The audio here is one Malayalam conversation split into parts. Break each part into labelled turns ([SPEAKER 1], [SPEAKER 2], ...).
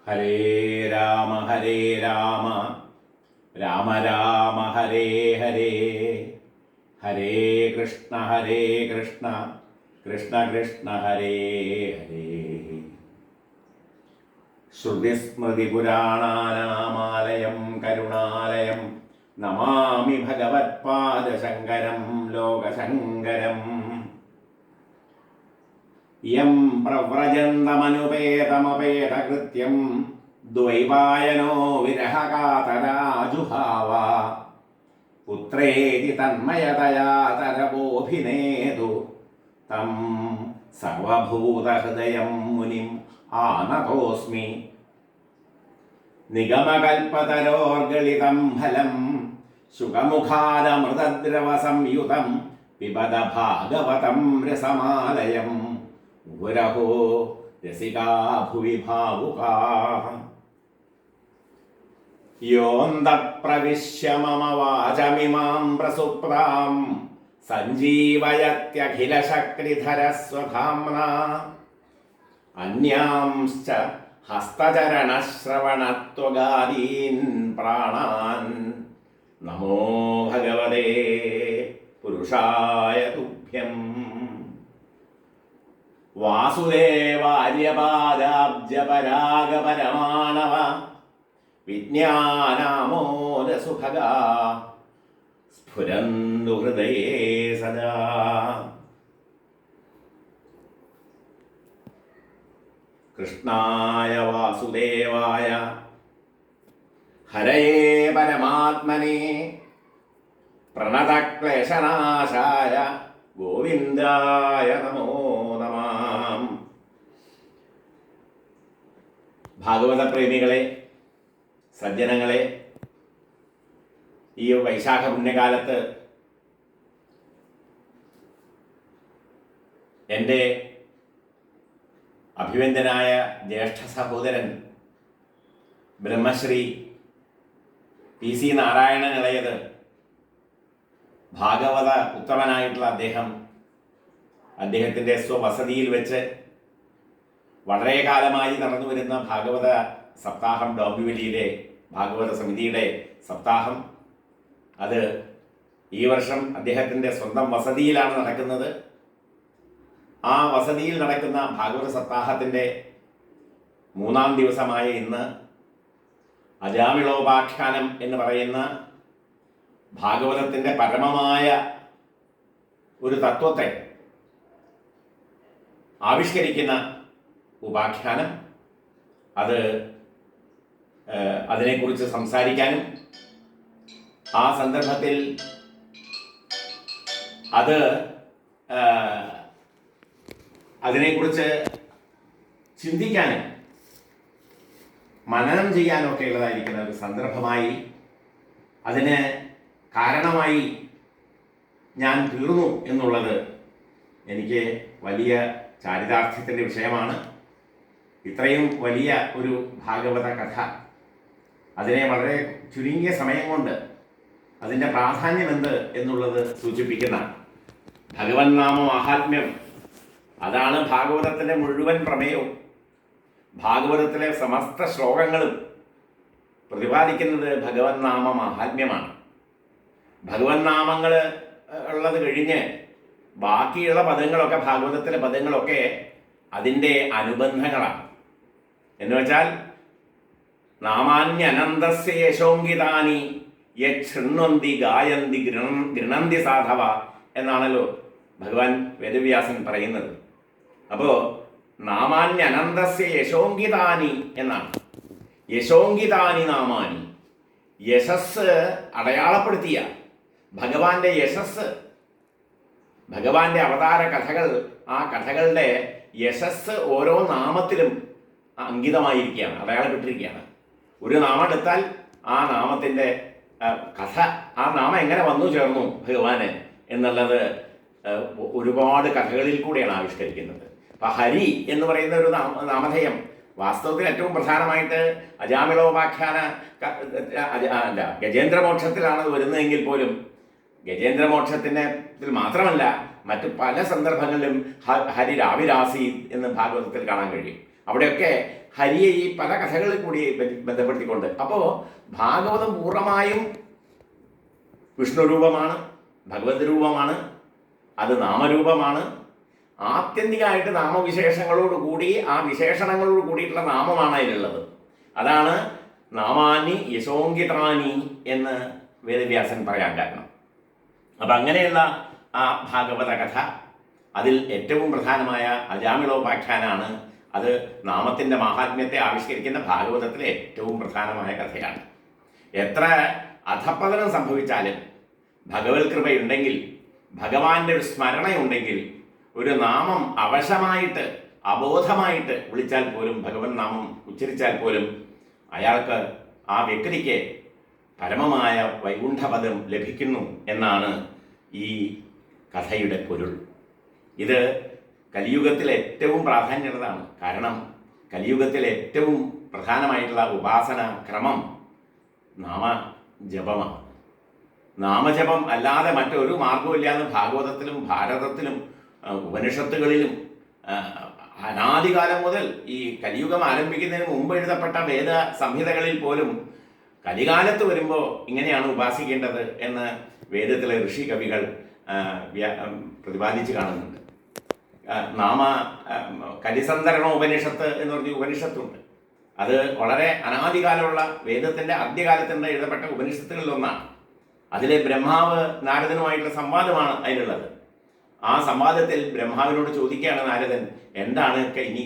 [SPEAKER 1] ഹരേ രാമ രാമ രാമ ഹരേ ഹരേ, ഹരേ കൃഷ്ണ കൃഷ്ണ കൃഷ്ണ ഹരേ ഹരേ. ശ്രുതിസ്മൃതിപുരാണാനാമാലയം കരുണാലയം നമാമി ഭഗവത്പാദശങ്കരം ലോകശങ്കരം. യം പ്രവ്രജന്തമനുപേതമപേതകൃത്യം ദ്വൈപായനോ വിരഹകാതരാജുഹാവ പുത്രേതി തന്മയതയാ തരവോഭിനേതു തം സർവഭൂതഹൃദയം മുനിം ആനതോസ്മി. നിഗമകൽപതരോർഗളിതം ഫലം ശുകമുഖാദമൃതദ്രവസംയുതം പിബത ഭാഗവതം രസമാലയം മുഹുരഹോ രസികാ ഭുവി ഭാവുകാഃ. യോऽന്തഃപ്രവിശ്യ മമ വാചമിമാം പ്രസുപ്താം സഞ്ജീവയത്യഖിലശക്തിധരസ്വധാമ്നാ അന്യാംശ്ച ഹസ്തചരണശ്രവണത്വഗാദീൻ പ്രാണാൻ നമോ ഭഗവതേ പുരുഷായ തുഭ്യം. വാസുദേവാര്യപാദാബ്ജപരാഗപരമാണവ വിജ്ഞാനാമോദസുഭഗാ സ്ഫുരന്തു ഹൃദയേ സദാ. കൃഷ്ണായ വാസുദേവായ ഹരയേ പരമാത്മനെ പ്രണതക്ലേശനാശായ ഗോവിന്ദായ നമോ നമഃ. ഭാഗവത പ്രേമികളെ, സജ്ജനങ്ങളെ, ഈ വൈശാഖ പുണ്യകാലത്ത് എൻ്റെ അഭിവന്ദ്യനായ ജ്യേഷ്ഠ സഹോദരൻ ബ്രഹ്മശ്രീ PC നാരായണൻ ഇളയത്, ഭാഗവത ഉത്തമനായിട്ടുള്ള അദ്ദേഹത്തിൻ്റെ സ്വവസതിയിൽ വെച്ച് വളരെ കാലമായി നടന്നു വരുന്ന ഭാഗവത സപ്താഹം, ഡോംബിവലിയിലെ ഭാഗവത സമിതിയുടെ സപ്താഹം, അത് ഈ വർഷം അദ്ദേഹത്തിൻ്റെ സ്വന്തം വസതിയിലാണ് നടക്കുന്നത്. ആ വസതിയിൽ നടക്കുന്ന ഭാഗവത സപ്താഹത്തിൻ്റെ 3-ാം ദിവസമായ ഇന്ന് അജാമിളോപാഖ്യാനം എന്ന് പറയുന്ന ഭാഗവതത്തിൻ്റെ പരമമായ ഒരു തത്വത്തെ ആവിഷ്കരിക്കുന്ന ഉപാഖ്യാനം, അതിനെക്കുറിച്ച് സംസാരിക്കാനും ആ സന്ദർഭത്തിൽ അതിനെക്കുറിച്ച് ചിന്തിക്കാനും മനനം ചെയ്യാനും ഒക്കെ ഉള്ളതായിരിക്കുന്ന ഒരു സന്ദർഭമായി, അതിന് കാരണമായി ഞാൻ തീർന്നു എന്നുള്ളത് എനിക്ക് വലിയ ചാരിതാർത്ഥ്യത്തിൻ്റെ വിഷയമാണ്. ഇത്രയും വലിയ ഒരു ഭാഗവത കഥ, അതിനെ വളരെ ചുരുങ്ങിയ സമയം കൊണ്ട് അതിൻ്റെ പ്രാധാന്യം എന്ത് എന്നുള്ളത് സൂചിപ്പിക്കുന്ന ഭഗവൻ നാമ മഹാത്മ്യം, അതാണ് ഭാഗവതത്തിൻ്റെ മുഴുവൻ പ്രമേയവും. ഭാഗവതത്തിലെ സമസ്ത ശ്ലോകങ്ങളും പ്രതിപാദിക്കുന്നത് ഭഗവൻ നാമ മഹാത്മ്യമാണ്. ഭഗവൻ നാമങ്ങൾ ഉള്ളത് കഴിഞ്ഞ് ബാക്കിയുള്ള പദങ്ങളൊക്കെ, ഭാഗവതത്തിലെ പദങ്ങളൊക്കെ അതിൻ്റെ അനുബന്ധങ്ങളാണ്. എന്ന് വെച്ചാൽ നാമാന്യനന്തസ്യ യശോങ്കിതാനി യൃണ്വന്തി ഗായന്തി ഗൃണന്തി സാധവ എന്നാണല്ലോ ഭഗവാൻ വേദവ്യാസൻ പറയുന്നത്. അപ്പോൾ നാമാന്യനന്തസ്യ യശോങ്കിതാനി എന്നാണ്. യശോങ്കിതാനി നാമാനി, യശസ് അടയാളപ്പെടുത്തിയ ഭഗവാന്റെ യശസ്, ഭഗവാന്റെ അവതാര കഥകൾ, ആ കഥകളുടെ യശസ് ഓരോ നാമത്തിലും അങ്കിതമായിരിക്കുകയാണ്, അടയാളപ്പെട്ടിരിക്കുകയാണ്. ഒരു നാമം എടുത്താൽ ആ നാമത്തിൻ്റെ കഥ, ആ നാമം എങ്ങനെ വന്നു ചേർന്നു ഭഗവാന് എന്നുള്ളത് ഒരുപാട് കഥകളിൽ കൂടെയാണ് ആവിഷ്കരിക്കുന്നത്. അപ്പം ഹരി എന്ന് പറയുന്ന ഒരു നാമധേയം വാസ്തവത്തിൽ ഏറ്റവും പ്രധാനമായിട്ട് അജാമിളോപാഖ്യാന ഗജേന്ദ്രമോക്ഷത്തിലാണ് വരുന്നതെങ്കിൽ പോലും ഗജേന്ദ്രമോക്ഷത്തിൽ മാത്രമല്ല മറ്റു പല സന്ദർഭങ്ങളിലും ഹരിരാവിരാസി എന്ന് ഭാഗവതത്തിൽ കാണാൻ കഴിയും. അവിടെയൊക്കെ ഹരിയെ ഈ പല കഥകളിൽ കൂടി ബന്ധപ്പെടുത്തിക്കൊണ്ട്. അപ്പോൾ ഭാഗവതം പൂർണ്ണമായും വിഷ്ണു രൂപമാണ്, ഭഗവത് രൂപമാണ്, അത് നാമരൂപമാണ്. ആത്യന്തികമായിട്ട് നാമവിശേഷങ്ങളോട് കൂടി, ആ വിശേഷണങ്ങളോട് കൂടിയിട്ടുള്ള നാമമാണ് അതിലുള്ളത്. അതാണ് നാമാനി യശോങ്കിതാനി എന്ന് വേദവ്യാസൻ പറയാൻ കാരണം. അപ്പം അങ്ങനെയുള്ള ആ ഭാഗവത കഥ, അതിൽ ഏറ്റവും പ്രധാനമായ അജാമിളോപാഖ്യാനാണ്. അത് നാമത്തിൻ്റെ മാഹാത്മ്യത്തെ ആവിഷ്കരിക്കുന്ന ഭാഗവതത്തിലെ ഏറ്റവും പ്രധാനമായ കഥയാണ്. എത്ര അധപ്പതനം സംഭവിച്ചാലും ഭഗവത് കൃപയുണ്ടെങ്കിൽ, ഭഗവാന്റെ ഒരു സ്മരണയുണ്ടെങ്കിൽ, ഒരു നാമം അവശമായിട്ട് അബോധമായിട്ട് വിളിച്ചാൽ പോലും, ഭഗവൻ നാമം ഉച്ചരിച്ചാൽ പോലും അയാൾക്ക്, ആ വ്യക്തിക്ക് പരമമായ വൈകുണ്ഠപദം ലഭിക്കുന്നു എന്നാണ് ഈ കഥയുടെ പൊരുൾ. ഇത് കലിയുഗത്തിൽ ഏറ്റവും പ്രാധാന്യമുള്ളതാണ്. കാരണം കലിയുഗത്തിൽ ഏറ്റവും പ്രധാനമായിട്ടുള്ള ഉപാസന ക്രമം നാമജപമാണ്. നാമജപം അല്ലാതെ മറ്റൊരു മാർഗമില്ലാന്ന് ഭാഗവതത്തിലും ഭാരതത്തിലും ഉപനിഷത്തുകളിലും അനാദികാലം മുതൽ, ഈ കലിയുഗം ആരംഭിക്കുന്നതിന് മുമ്പ് എഴുതപ്പെട്ട വേദ സംഹിതകളിൽ പോലും കലികാലത്ത് വരുമ്പോൾ ഇങ്ങനെയാണ് ഉപാസിക്കേണ്ടത് എന്ന് വേദത്തിലെ ഋഷി കവികൾ പ്രതിപാദിച്ച് കാണുന്നുണ്ട്. കലിസന്ധരണ ഉപനിഷത്ത് എന്ന് പറഞ്ഞ ഉപനിഷത്തുണ്ട്. അത് വളരെ അനാദികാലമുള്ള വേദത്തിൻ്റെ ആദ്യകാലത്തിൻ്റെ എഴുതപ്പെട്ട ഉപനിഷത്തുകളിലൊന്നാണ്. അതിലെ ബ്രഹ്മാവ് നാരദനുമായിട്ടുള്ള സംവാദമാണ് അതിലുള്ളത്. ആ സംവാദത്തിൽ ബ്രഹ്മാവിനോട് ചോദിക്കുകയാണ് നാരദൻ, എന്താണ് ഇനി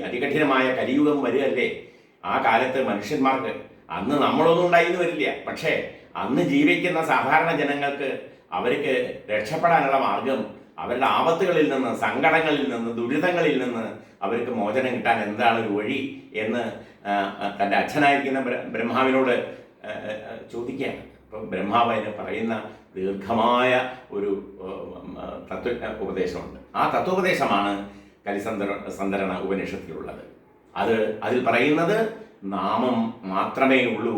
[SPEAKER 1] അതികഠിനമായ കലിയുഗം വരികയല്ലേ? ആ കാലത്ത് മനുഷ്യന്മാർക്ക്, അന്ന് നമ്മളൊന്നും ഉണ്ടായിന്ന് വരില്ല, പക്ഷേ അന്ന് ജീവിക്കുന്ന സാധാരണ ജനങ്ങൾക്ക് അവർക്ക് രക്ഷപ്പെടാനുള്ള മാർഗം, അവരുടെ ആപത്തുകളിൽ നിന്ന്, സങ്കടങ്ങളിൽ നിന്ന്, ദുരിതങ്ങളിൽ നിന്ന് അവർക്ക് മോചനം കിട്ടാൻ എന്താണ് ഒരു വഴി എന്ന് തൻ്റെ അച്ഛനായിരിക്കുന്ന ബ്രഹ്മാവിനോട് ചോദിക്കുകയാണ്. അപ്പം ബ്രഹ്മാവ് അതിന് പറയുന്ന ദീർഘമായ ഒരു ഉപദേശമുണ്ട്. ആ തത്വോപദേശമാണ് കലിസന്ധരണ ഉപനിഷത്തിലുള്ളത്. അതിൽ പറയുന്നത് നാമം മാത്രമേ ഉള്ളൂ.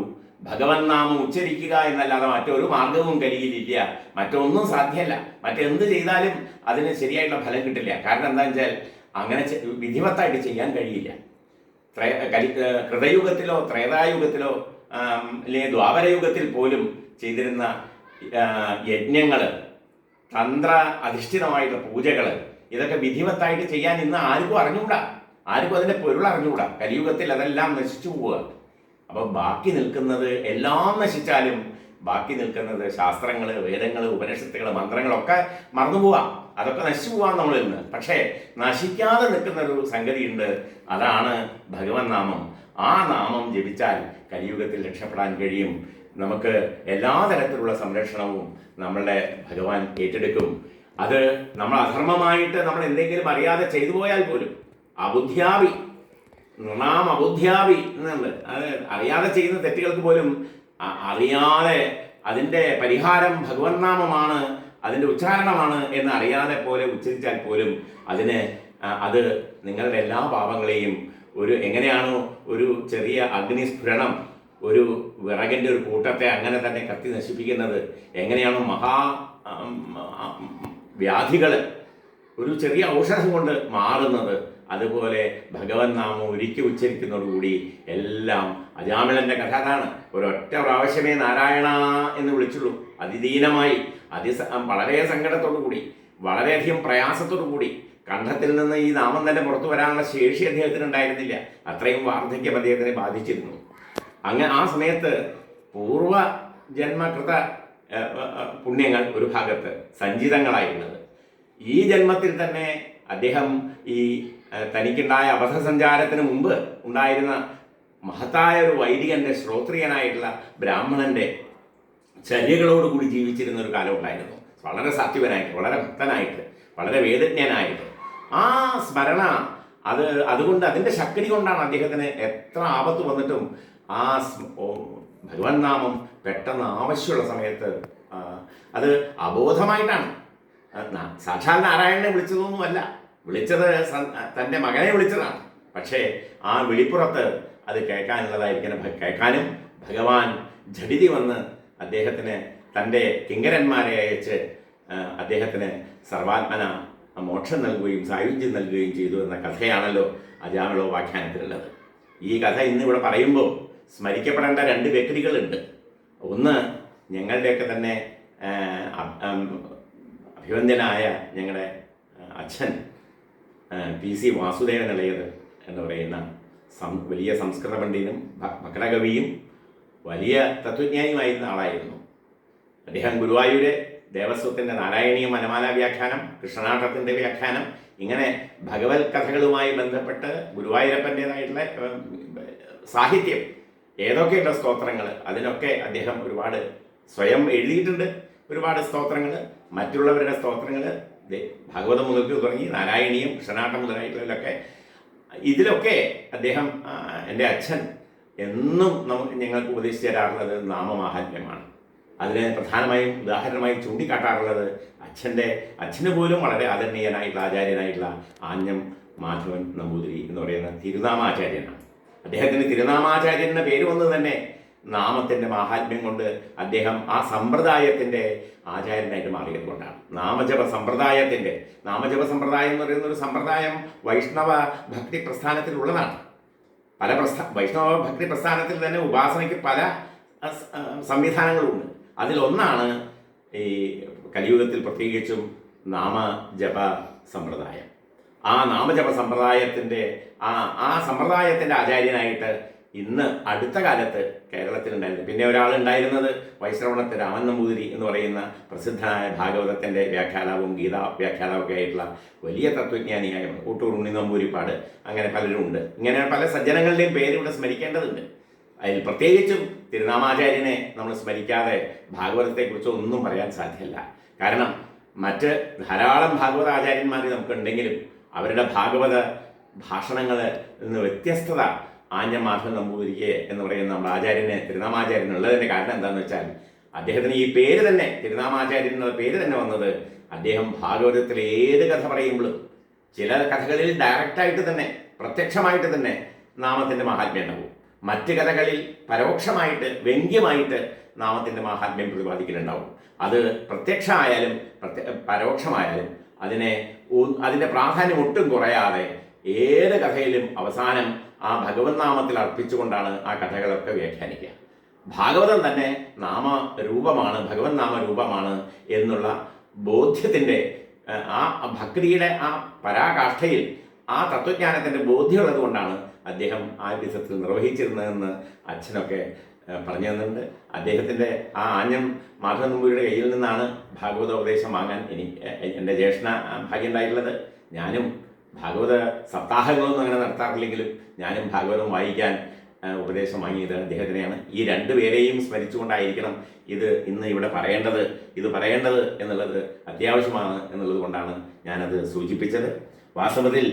[SPEAKER 1] ഭഗവൻ നാമം ഉച്ചരിക്കുക എന്നല്ലാതെ മറ്റൊരു മാർഗവും കലിയിലില്ല. മറ്റൊന്നും സാധ്യമല്ല. മറ്റെന്ത് ചെയ്താലും അതിന് ശരിയായിട്ടുള്ള ഫലം കിട്ടില്ല. കാരണം എന്താണെന്ന് വെച്ചാൽ അങ്ങനെ വിധിവത്തായിട്ട് ചെയ്യാൻ കഴിയില്ല. കൃതയുഗത്തിലോ ത്രേതായുഗത്തിലോ അല്ലെങ്കിൽ ദ്വാപരയുഗത്തിൽ പോലും ചെയ്തിരുന്ന യജ്ഞങ്ങൾ, തന്ത്ര അധിഷ്ഠിതമായിട്ടുള്ള പൂജകൾ, ഇതൊക്കെ വിധിവത്തായിട്ട് ചെയ്യാൻ ഇന്ന് ആർക്കും അറിഞ്ഞുകൂടാ. ആർക്കും അതിൻ്റെ പൊരുൾ അറിഞ്ഞുകൂടാ. കലിയുഗത്തിൽ അതെല്ലാം നശിച്ചു പോവുക. അപ്പോൾ ബാക്കി നിൽക്കുന്നത്, എല്ലാം നശിച്ചാലും ബാക്കി നിൽക്കുന്നത് ശാസ്ത്രങ്ങൾ, വേദങ്ങൾ, ഉപനിഷത്തുകൾ, മന്ത്രങ്ങളൊക്കെ മറന്നുപോവാം. അതൊക്കെ നശിച്ചു പോവാം നമ്മളിൽ നിന്ന്. പക്ഷേ നശിക്കാതെ നിൽക്കുന്നൊരു സംഗതിയുണ്ട്. അതാണ് ഭഗവൻ നാമം. ആ നാമം ജപിച്ചാൽ കലിയുഗത്തിൽ രക്ഷപ്പെടാൻ കഴിയും. നമുക്ക് എല്ലാ തരത്തിലുള്ള സംരക്ഷണവും നമ്മളുടെ ഭഗവാൻ ഏറ്റെടുക്കും. അത് നമ്മൾ അധർമ്മമായിട്ട് നമ്മൾ എന്തെങ്കിലും അറിയാതെ ചെയ്തു പോയാൽ പോലും, അബുദ്ധ്യാവി, നൃണാം അബുദ്ധ്യാവി എന്നുണ്ട്. അത് അറിയാതെ ചെയ്യുന്ന തെറ്റുകൾക്ക് പോലും അറിയാതെ അതിൻ്റെ പരിഹാരം ഭഗവൻ നാമമാണ്, അതിൻ്റെ ഉച്ചാരണമാണ് എന്ന് അറിയാതെ പോലെ ഉച്ചരിച്ചാൽ പോലും അത് നിങ്ങളുടെ എല്ലാ പാപങ്ങളെയും എങ്ങനെയാണോ ഒരു ചെറിയ അഗ്നിസ്ഫുരണം ഒരു വിറകിൻ്റെ ഒരു കൂട്ടത്തെ അങ്ങനെ തന്നെ കത്തി നശിപ്പിക്കുന്നത്, എങ്ങനെയാണോ വ്യാധികൾ ഒരു ചെറിയ ഔഷധം കൊണ്ട് മാറുന്നത്, അതുപോലെ ഭഗവൻ നാമം ഒരിക്കൽ ഉച്ചരിക്കുന്നതോടുകൂടി എല്ലാം. അജാമിളൻ്റെ കഥ അതാണ്. ഒരൊറ്റ പ്രാവശ്യമേ നാരായണ എന്ന് വിളിച്ചുള്ളൂ. അതിദീനമായി, വളരെ സങ്കടത്തോടു കൂടി, വളരെയധികം പ്രയാസത്തോടു കൂടി. കണ്ഠത്തിൽ നിന്ന് ഈ നാമം തന്നെ പുറത്തു വരാനുള്ള ശേഷി അദ്ദേഹത്തിന് ഉണ്ടായിരുന്നില്ല. അത്രയും വാർദ്ധക്യം അദ്ദേഹത്തിനെ ബാധിച്ചിരുന്നു. ആ സമയത്ത് പൂർവജന്മകൃത പുണ്യങ്ങൾ ഒരു ഭാഗത്ത് സഞ്ചിതങ്ങളായിരുന്നത്. ഈ ജന്മത്തിൽ തന്നെ അദ്ദേഹം ഈ തനിക്കുണ്ടായ അബദ്ധസഞ്ചാരത്തിന് മുമ്പ് ഉണ്ടായിരുന്ന മഹത്തായ ഒരു വൈദികൻ്റെ, ശ്രോത്രിയനായിട്ടുള്ള ബ്രാഹ്മണൻ്റെ ചര്യകളോടുകൂടി ജീവിച്ചിരുന്ന ഒരു കാലം ഉണ്ടായിരുന്നു. വളരെ സാത്വികനായിട്ട്, വളരെ ഭക്തനായിട്ട്, വളരെ വേദജ്ഞനായിട്ട്. ആ സ്മരണ അതുകൊണ്ട് അതിൻ്റെ ശക്തി കൊണ്ടാണ് അദ്ദേഹത്തിന് എത്ര ആപത്ത് വന്നിട്ടും ആ ഭഗവൻ നാമം പെട്ടെന്ന് ആവശ്യമുള്ള സമയത്ത് അത് അബോധമായിട്ടാണ്. സാക്ഷാൽ നാരായണനെ വിളിച്ചതൊന്നുമല്ല, വിളിച്ചത് തൻ്റെ മകനെ വിളിച്ചതാണ്. പക്ഷേ ആ വിളിപ്പുറത്ത് അത് കേൾക്കാനും ഭഗവാൻ ഝടിതി വന്ന് അദ്ദേഹത്തിന് തൻ്റെ കിങ്കരന്മാരെ അയച്ച് അദ്ദേഹത്തിന് സർവാത്മന മോക്ഷം നൽകുകയും സായുജ്യം നൽകുകയും ചെയ്തു എന്ന കഥയാണല്ലോ അജാമിളോപാഖ്യാനത്തിലുള്ളത്. ഈ കഥ ഇന്നിവിടെ പറയുമ്പോൾ സ്മരിക്കപ്പെടേണ്ട രണ്ട് വ്യക്തികളുണ്ട്. ഒന്ന് ഞങ്ങളുടെയൊക്കെ തന്നെ അഭിവന്ദ്യനായ ഞങ്ങളുടെ അച്ഛൻ PC വാസുദേവൻ ഇളയത് എന്ന് പറയുന്ന വലിയ സംസ്കൃത പണ്ഡിതനും ഭക്തകവിയും വലിയ തത്വജ്ഞാനിയുമായിരുന്ന ആളായിരുന്നു. അദ്ദേഹം ഗുരുവായൂര് ദേവസ്വത്തിൻ്റെ നാരായണീയ മനമാല വ്യാഖ്യാനം, കൃഷ്ണനാട്ടത്തിൻ്റെ വ്യാഖ്യാനം, ഇങ്ങനെ ഭഗവത് കഥകളുമായി ബന്ധപ്പെട്ട് ഗുരുവായൂരപ്പൻ്റേതായിട്ടുള്ള സാഹിത്യം ഏതൊക്കെയുള്ള സ്തോത്രങ്ങൾ, അതിനൊക്കെ അദ്ദേഹം ഒരുപാട് സ്വയം എഴുതിയിട്ടുണ്ട്. ഒരുപാട് സ്തോത്രങ്ങൾ, മറ്റുള്ളവരുടെ സ്തോത്രങ്ങൾ, ഭാഗവതം മുതൽക്ക് തുടങ്ങി നാരായണീയം, കൃഷ്ണനാട്ടം മുതലായിട്ടുള്ളതിലൊക്കെ, ഇതിലൊക്കെ അദ്ദേഹം, എൻ്റെ അച്ഛൻ എന്നും ഞങ്ങൾക്ക് ഉപദേശിച്ചു തരാറുള്ളത് നാമമാഹാത്മ്യമാണ്. അതിന് പ്രധാനമായും ഉദാഹരണമായി ചൂണ്ടിക്കാട്ടാറുള്ളത് അച്ഛന് പോലും വളരെ ആദരണീയനായിട്ടുള്ള ആചാര്യനായിട്ടുള്ള ആഞ്ഞം മാധവൻ നമ്പൂതിരി എന്ന് പറയുന്ന തിരുനാമാചാര്യനാണ്. അദ്ദേഹത്തിന് തിരുനാമാചാര്യൻ എന്ന പേര് വന്നത് തന്നെ നാമത്തിൻ്റെ മാഹാത്മ്യം കൊണ്ട് അദ്ദേഹം ആ സമ്പ്രദായത്തിൻ്റെ ആചാര്യനായിട്ട് മാറിയത് കൊണ്ടാണ്. നാമജപ സമ്പ്രദായം എന്ന് പറയുന്ന ഒരു സമ്പ്രദായം വൈഷ്ണവ ഭക്തി പ്രസ്ഥാനത്തിലുള്ളതാണ്. വൈഷ്ണവ ഭക്തി പ്രസ്ഥാനത്തിൽ തന്നെ ഉപാസനയ്ക്ക് പല സംവിധാനങ്ങളുണ്ട്. അതിലൊന്നാണ് ഈ കലിയുഗത്തിൽ പ്രത്യേകിച്ചും നാമജപ സമ്പ്രദായം. ആ നാമജപ സമ്പ്രദായത്തിൻ്റെ ആ സമ്പ്രദായത്തിൻ്റെ ആചാര്യനായിട്ട് ഇന്ന് അടുത്ത കാലത്ത് കേരളത്തിലുണ്ടായിരുന്നു. പിന്നെ ഒരാളുണ്ടായിരുന്നത് വൈശ്രവണത്തെ രാമൻ നമ്പൂതിരി എന്ന് പറയുന്ന പ്രസിദ്ധനായ ഭാഗവതത്തിൻ്റെ വ്യാഖ്യാതാവും ഗീതാ വ്യാഖ്യാതാവൊക്കെ ആയിട്ടുള്ള വലിയ തത്വജ്ഞാനിയായ ഊട്ടൂർ ഉണ്ണി നമ്പൂരിപ്പാട്, അങ്ങനെ പലരും ഉണ്ട്. ഇങ്ങനെ പല സജ്ജനങ്ങളുടെയും പേര് ഇവിടെ സ്മരിക്കേണ്ടതുണ്ട്. അതിൽ പ്രത്യേകിച്ചും തിരുനാമാചാര്യനെ നമ്മൾ സ്മരിക്കാതെ ഭാഗവതത്തെക്കുറിച്ച് ഒന്നും പറയാൻ സാധ്യമല്ല. കാരണം മറ്റ് ധാരാളം ഭാഗവതാചാര്യന്മാർ നമുക്കുണ്ടെങ്കിലും അവരുടെ ഭാഗവത ഭാഷണങ്ങൾ നിന്ന് വ്യത്യസ്തത ആഞ്ഞം മാധവൻ നമ്പൂതിരിക്ക് എന്ന് പറയുന്ന നമ്മുടെ ആചാര്യന്, തിരുനാമാചാര്യനുള്ളതിൻ്റെ കാരണം എന്താണെന്ന് വെച്ചാൽ അദ്ദേഹത്തിന് ഈ പേര് തന്നെ, തിരുനാമാചാര്യൻ എന്നുള്ള പേര് തന്നെ വന്നത് അദ്ദേഹം ഭാഗവതത്തിൽ ഏത് കഥ പറയുമ്പോഴും ചില കഥകളിൽ ഡയറക്റ്റായിട്ട് തന്നെ, പ്രത്യക്ഷമായിട്ട് തന്നെ നാമത്തിൻ്റെ മഹാത്മ്യം ഉണ്ടാവും. മറ്റ് കഥകളിൽ പരോക്ഷമായിട്ട്, വ്യംഗ്യമായിട്ട് നാമത്തിൻ്റെ മഹാത്മ്യം പ്രതിപാദിക്കലുണ്ടാവും. അത് പ്രത്യക്ഷമായാലും പരോക്ഷമായാലും അതിൻ്റെ പ്രാധാന്യം ഒട്ടും കുറയാതെ ഏത് കഥയിലും അവസാനം ആ ഭഗവത് നാമത്തിൽ അർപ്പിച്ചുകൊണ്ടാണ് ആ കഥകളൊക്കെ വ്യാഖ്യാനിക്കുക. ഭാഗവതം തന്നെ നാമരൂപമാണ്, ഭഗവത് നാമരൂപമാണ് എന്നുള്ള ബോധ്യത്തിൻ്റെ, ആ ഭക്തിയുടെ ആ പരാകാഷ്ഠയിൽ ആ തത്വജ്ഞാനത്തിൻ്റെ ബോധ്യമുള്ളത് കൊണ്ടാണ് അദ്ദേഹം ആ വിധത്തിൽ നിർവഹിച്ചിരുന്നതെന്ന് അച്ഛനൊക്കെ പറഞ്ഞു തന്നിട്ടുണ്ട്. അദ്ദേഹത്തിൻ്റെ ആ ആഞ്ഞം മാധവൻ നമ്പൂരിയുടെ കയ്യിൽ നിന്നാണ് ഭാഗവതോപദേശം വാങ്ങാൻ എൻ്റെ ജ്യേഷ്ഠ ഭാഗ്യം ഉണ്ടായിട്ടുള്ളത്. ഞാനും ഭാഗവത സപ്താഹങ്ങളൊന്നും അങ്ങനെ നടത്താറില്ലെങ്കിലും ഞാനും ഭാഗവതം വായിക്കാൻ ഉപദേശം വാങ്ങിയത് അദ്ദേഹത്തിനെയാണ്. ഈ രണ്ടുപേരെയും സ്മരിച്ചുകൊണ്ടായിരിക്കണം ഇന്ന് ഇവിടെ പറയേണ്ടത് എന്നുള്ളത് അത്യാവശ്യമാണ് എന്നുള്ളത് കൊണ്ടാണ് ഞാനത് സൂചിപ്പിച്ചത്. വാസ്തവത്തിൽ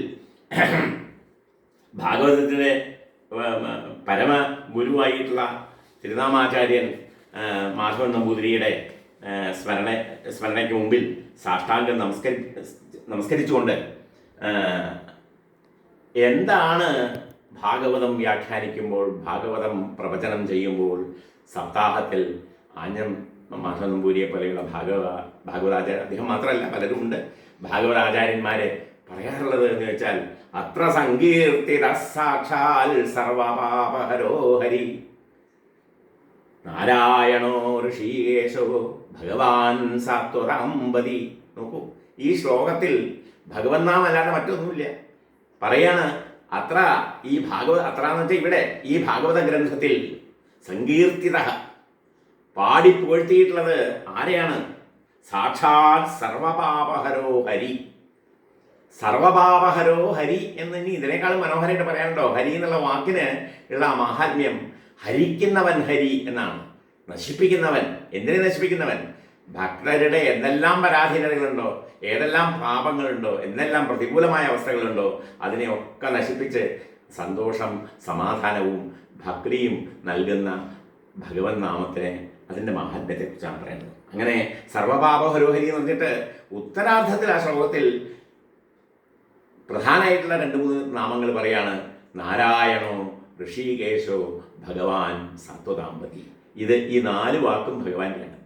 [SPEAKER 1] ഭാഗവതത്തിൻ്റെ പരമ ഗുരുവായിട്ടുള്ള തിരുനാമാചാര്യൻ മാധവൻ നമ്പൂതിരിയുടെ സ്മരണയ്ക്ക് മുമ്പിൽ സാഷ്ടാംഗം നമസ്കരിച്ചുകൊണ്ട് എന്താണ് ഭാഗവതം വ്യാഖ്യാനിക്കുമ്പോൾ, ഭാഗവതം പ്രവചനം ചെയ്യുമ്പോൾ സപ്താഹത്തിൽ ആഞ്ഞം മാധവൻ നമ്പൂരിയെ പോലെയുള്ള ഭാഗവതാചാര്യ, അദ്ദേഹം മാത്രമല്ല പലരുമുണ്ട്, ഭാഗവതാചാര്യന്മാരെ പറയാറുള്ളത് എന്ന് വെച്ചാൽ അത്ര സങ്കീർത്തിത സാക്ഷാൽ സർവപാപഹരോ ഹരി നാരായണോ ഋഷികേശോ ഭഗവാൻ സാത്വതാമ്പതി. നോക്കൂ, ഈ ശ്ലോകത്തിൽ ഭഗവത് നാമം അല്ലാതെ മറ്റൊന്നുമില്ല. പറയാണ് അത്ര എന്ന് വെച്ചാൽ ഇവിടെ ഈ ഭാഗവത ഗ്രന്ഥത്തിൽ സങ്കീർത്തിത പാടി പുകഴ്ത്തിയിട്ടുള്ളത് ആരെയാണ്? സാക്ഷാൽ സർവപാപഹരോ ഹരി. സർവപാപഹരോ ഹരി എന്ന് ഇനി ഇതിനേക്കാളും മനോഹരമായിട്ട് പറയാനുണ്ടോ? ഹരി എന്നുള്ള വാക്കിന് ഉള്ള മാഹാത്മ്യം ഹരിക്കുന്നവൻ ഹരി എന്നാണ്. നശിപ്പിക്കുന്നവൻ. എന്തിനെ നശിപ്പിക്കുന്നവൻ? ഭക്തരുടെ എന്തെല്ലാം പരാധീനതകളുണ്ടോ, ഏതെല്ലാം പാപങ്ങളുണ്ടോ, എന്തെല്ലാം പ്രതികൂലമായ അവസ്ഥകളുണ്ടോ അതിനെയൊക്കെ നശിപ്പിച്ച് സന്തോഷം, സമാധാനവും ഭക്തിയും നൽകുന്ന ഭഗവത് നാമത്തിനെ, അതിൻ്റെ മാഹാത്മ്യത്തെക്കുറിച്ചാണ് പറയുന്നത്. അങ്ങനെ സർവപാപഹരോഹരി എന്ന് പറഞ്ഞിട്ട് ഉത്തരാർദ്ധത്തിൽ ആ ശ്ലോകത്തിൽ പ്രധാനമായിട്ടുള്ള 2-3 നാമങ്ങൾ പറയാണ്. നാരായണോ ഋഷികേശോ ഭഗവാൻ സാത്വതാമ്പതി. ഈ 4 വാക്കും ഭഗവാന്റെയാണ്.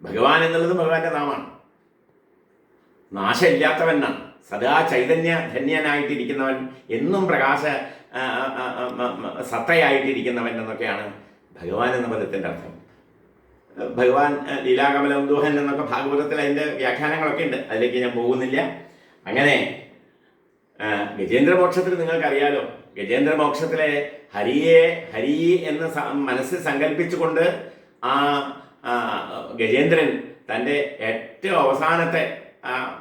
[SPEAKER 1] ഭഗവാൻ എന്നുള്ളത് ഭഗവാന്റെ നാമാണ്. നാശമില്ലാത്തവനാണ്. സദാ ചൈതന്യധന്യനായിട്ടിരിക്കുന്നവൻ, എന്നും പ്രകാശ സത്തയായിട്ടിരിക്കുന്നവൻ എന്നൊക്കെയാണ് ഭഗവാൻ എന്ന പദത്തിൻ്റെ അർത്ഥം. ഭഗവാൻ ലീലാകമലം ദോഹൻ എന്നൊക്കെ ഭാഗവതത്തിൽ അതിൻ്റെ വ്യാഖ്യാനങ്ങളൊക്കെ ഉണ്ട്, അതിലേക്ക് ഞാൻ പോകുന്നില്ല. അങ്ങനെ ഗജേന്ദ്രമോക്ഷത്തിൽ നിങ്ങൾക്കറിയാലോ, ഗജേന്ദ്രമോക്ഷത്തിലെ ഹരി എന്ന് മനസ്സിൽ സങ്കല്പിച്ചുകൊണ്ട് ആ ഗജേന്ദ്രൻ തൻ്റെ ഏറ്റവും അവസാനത്തെ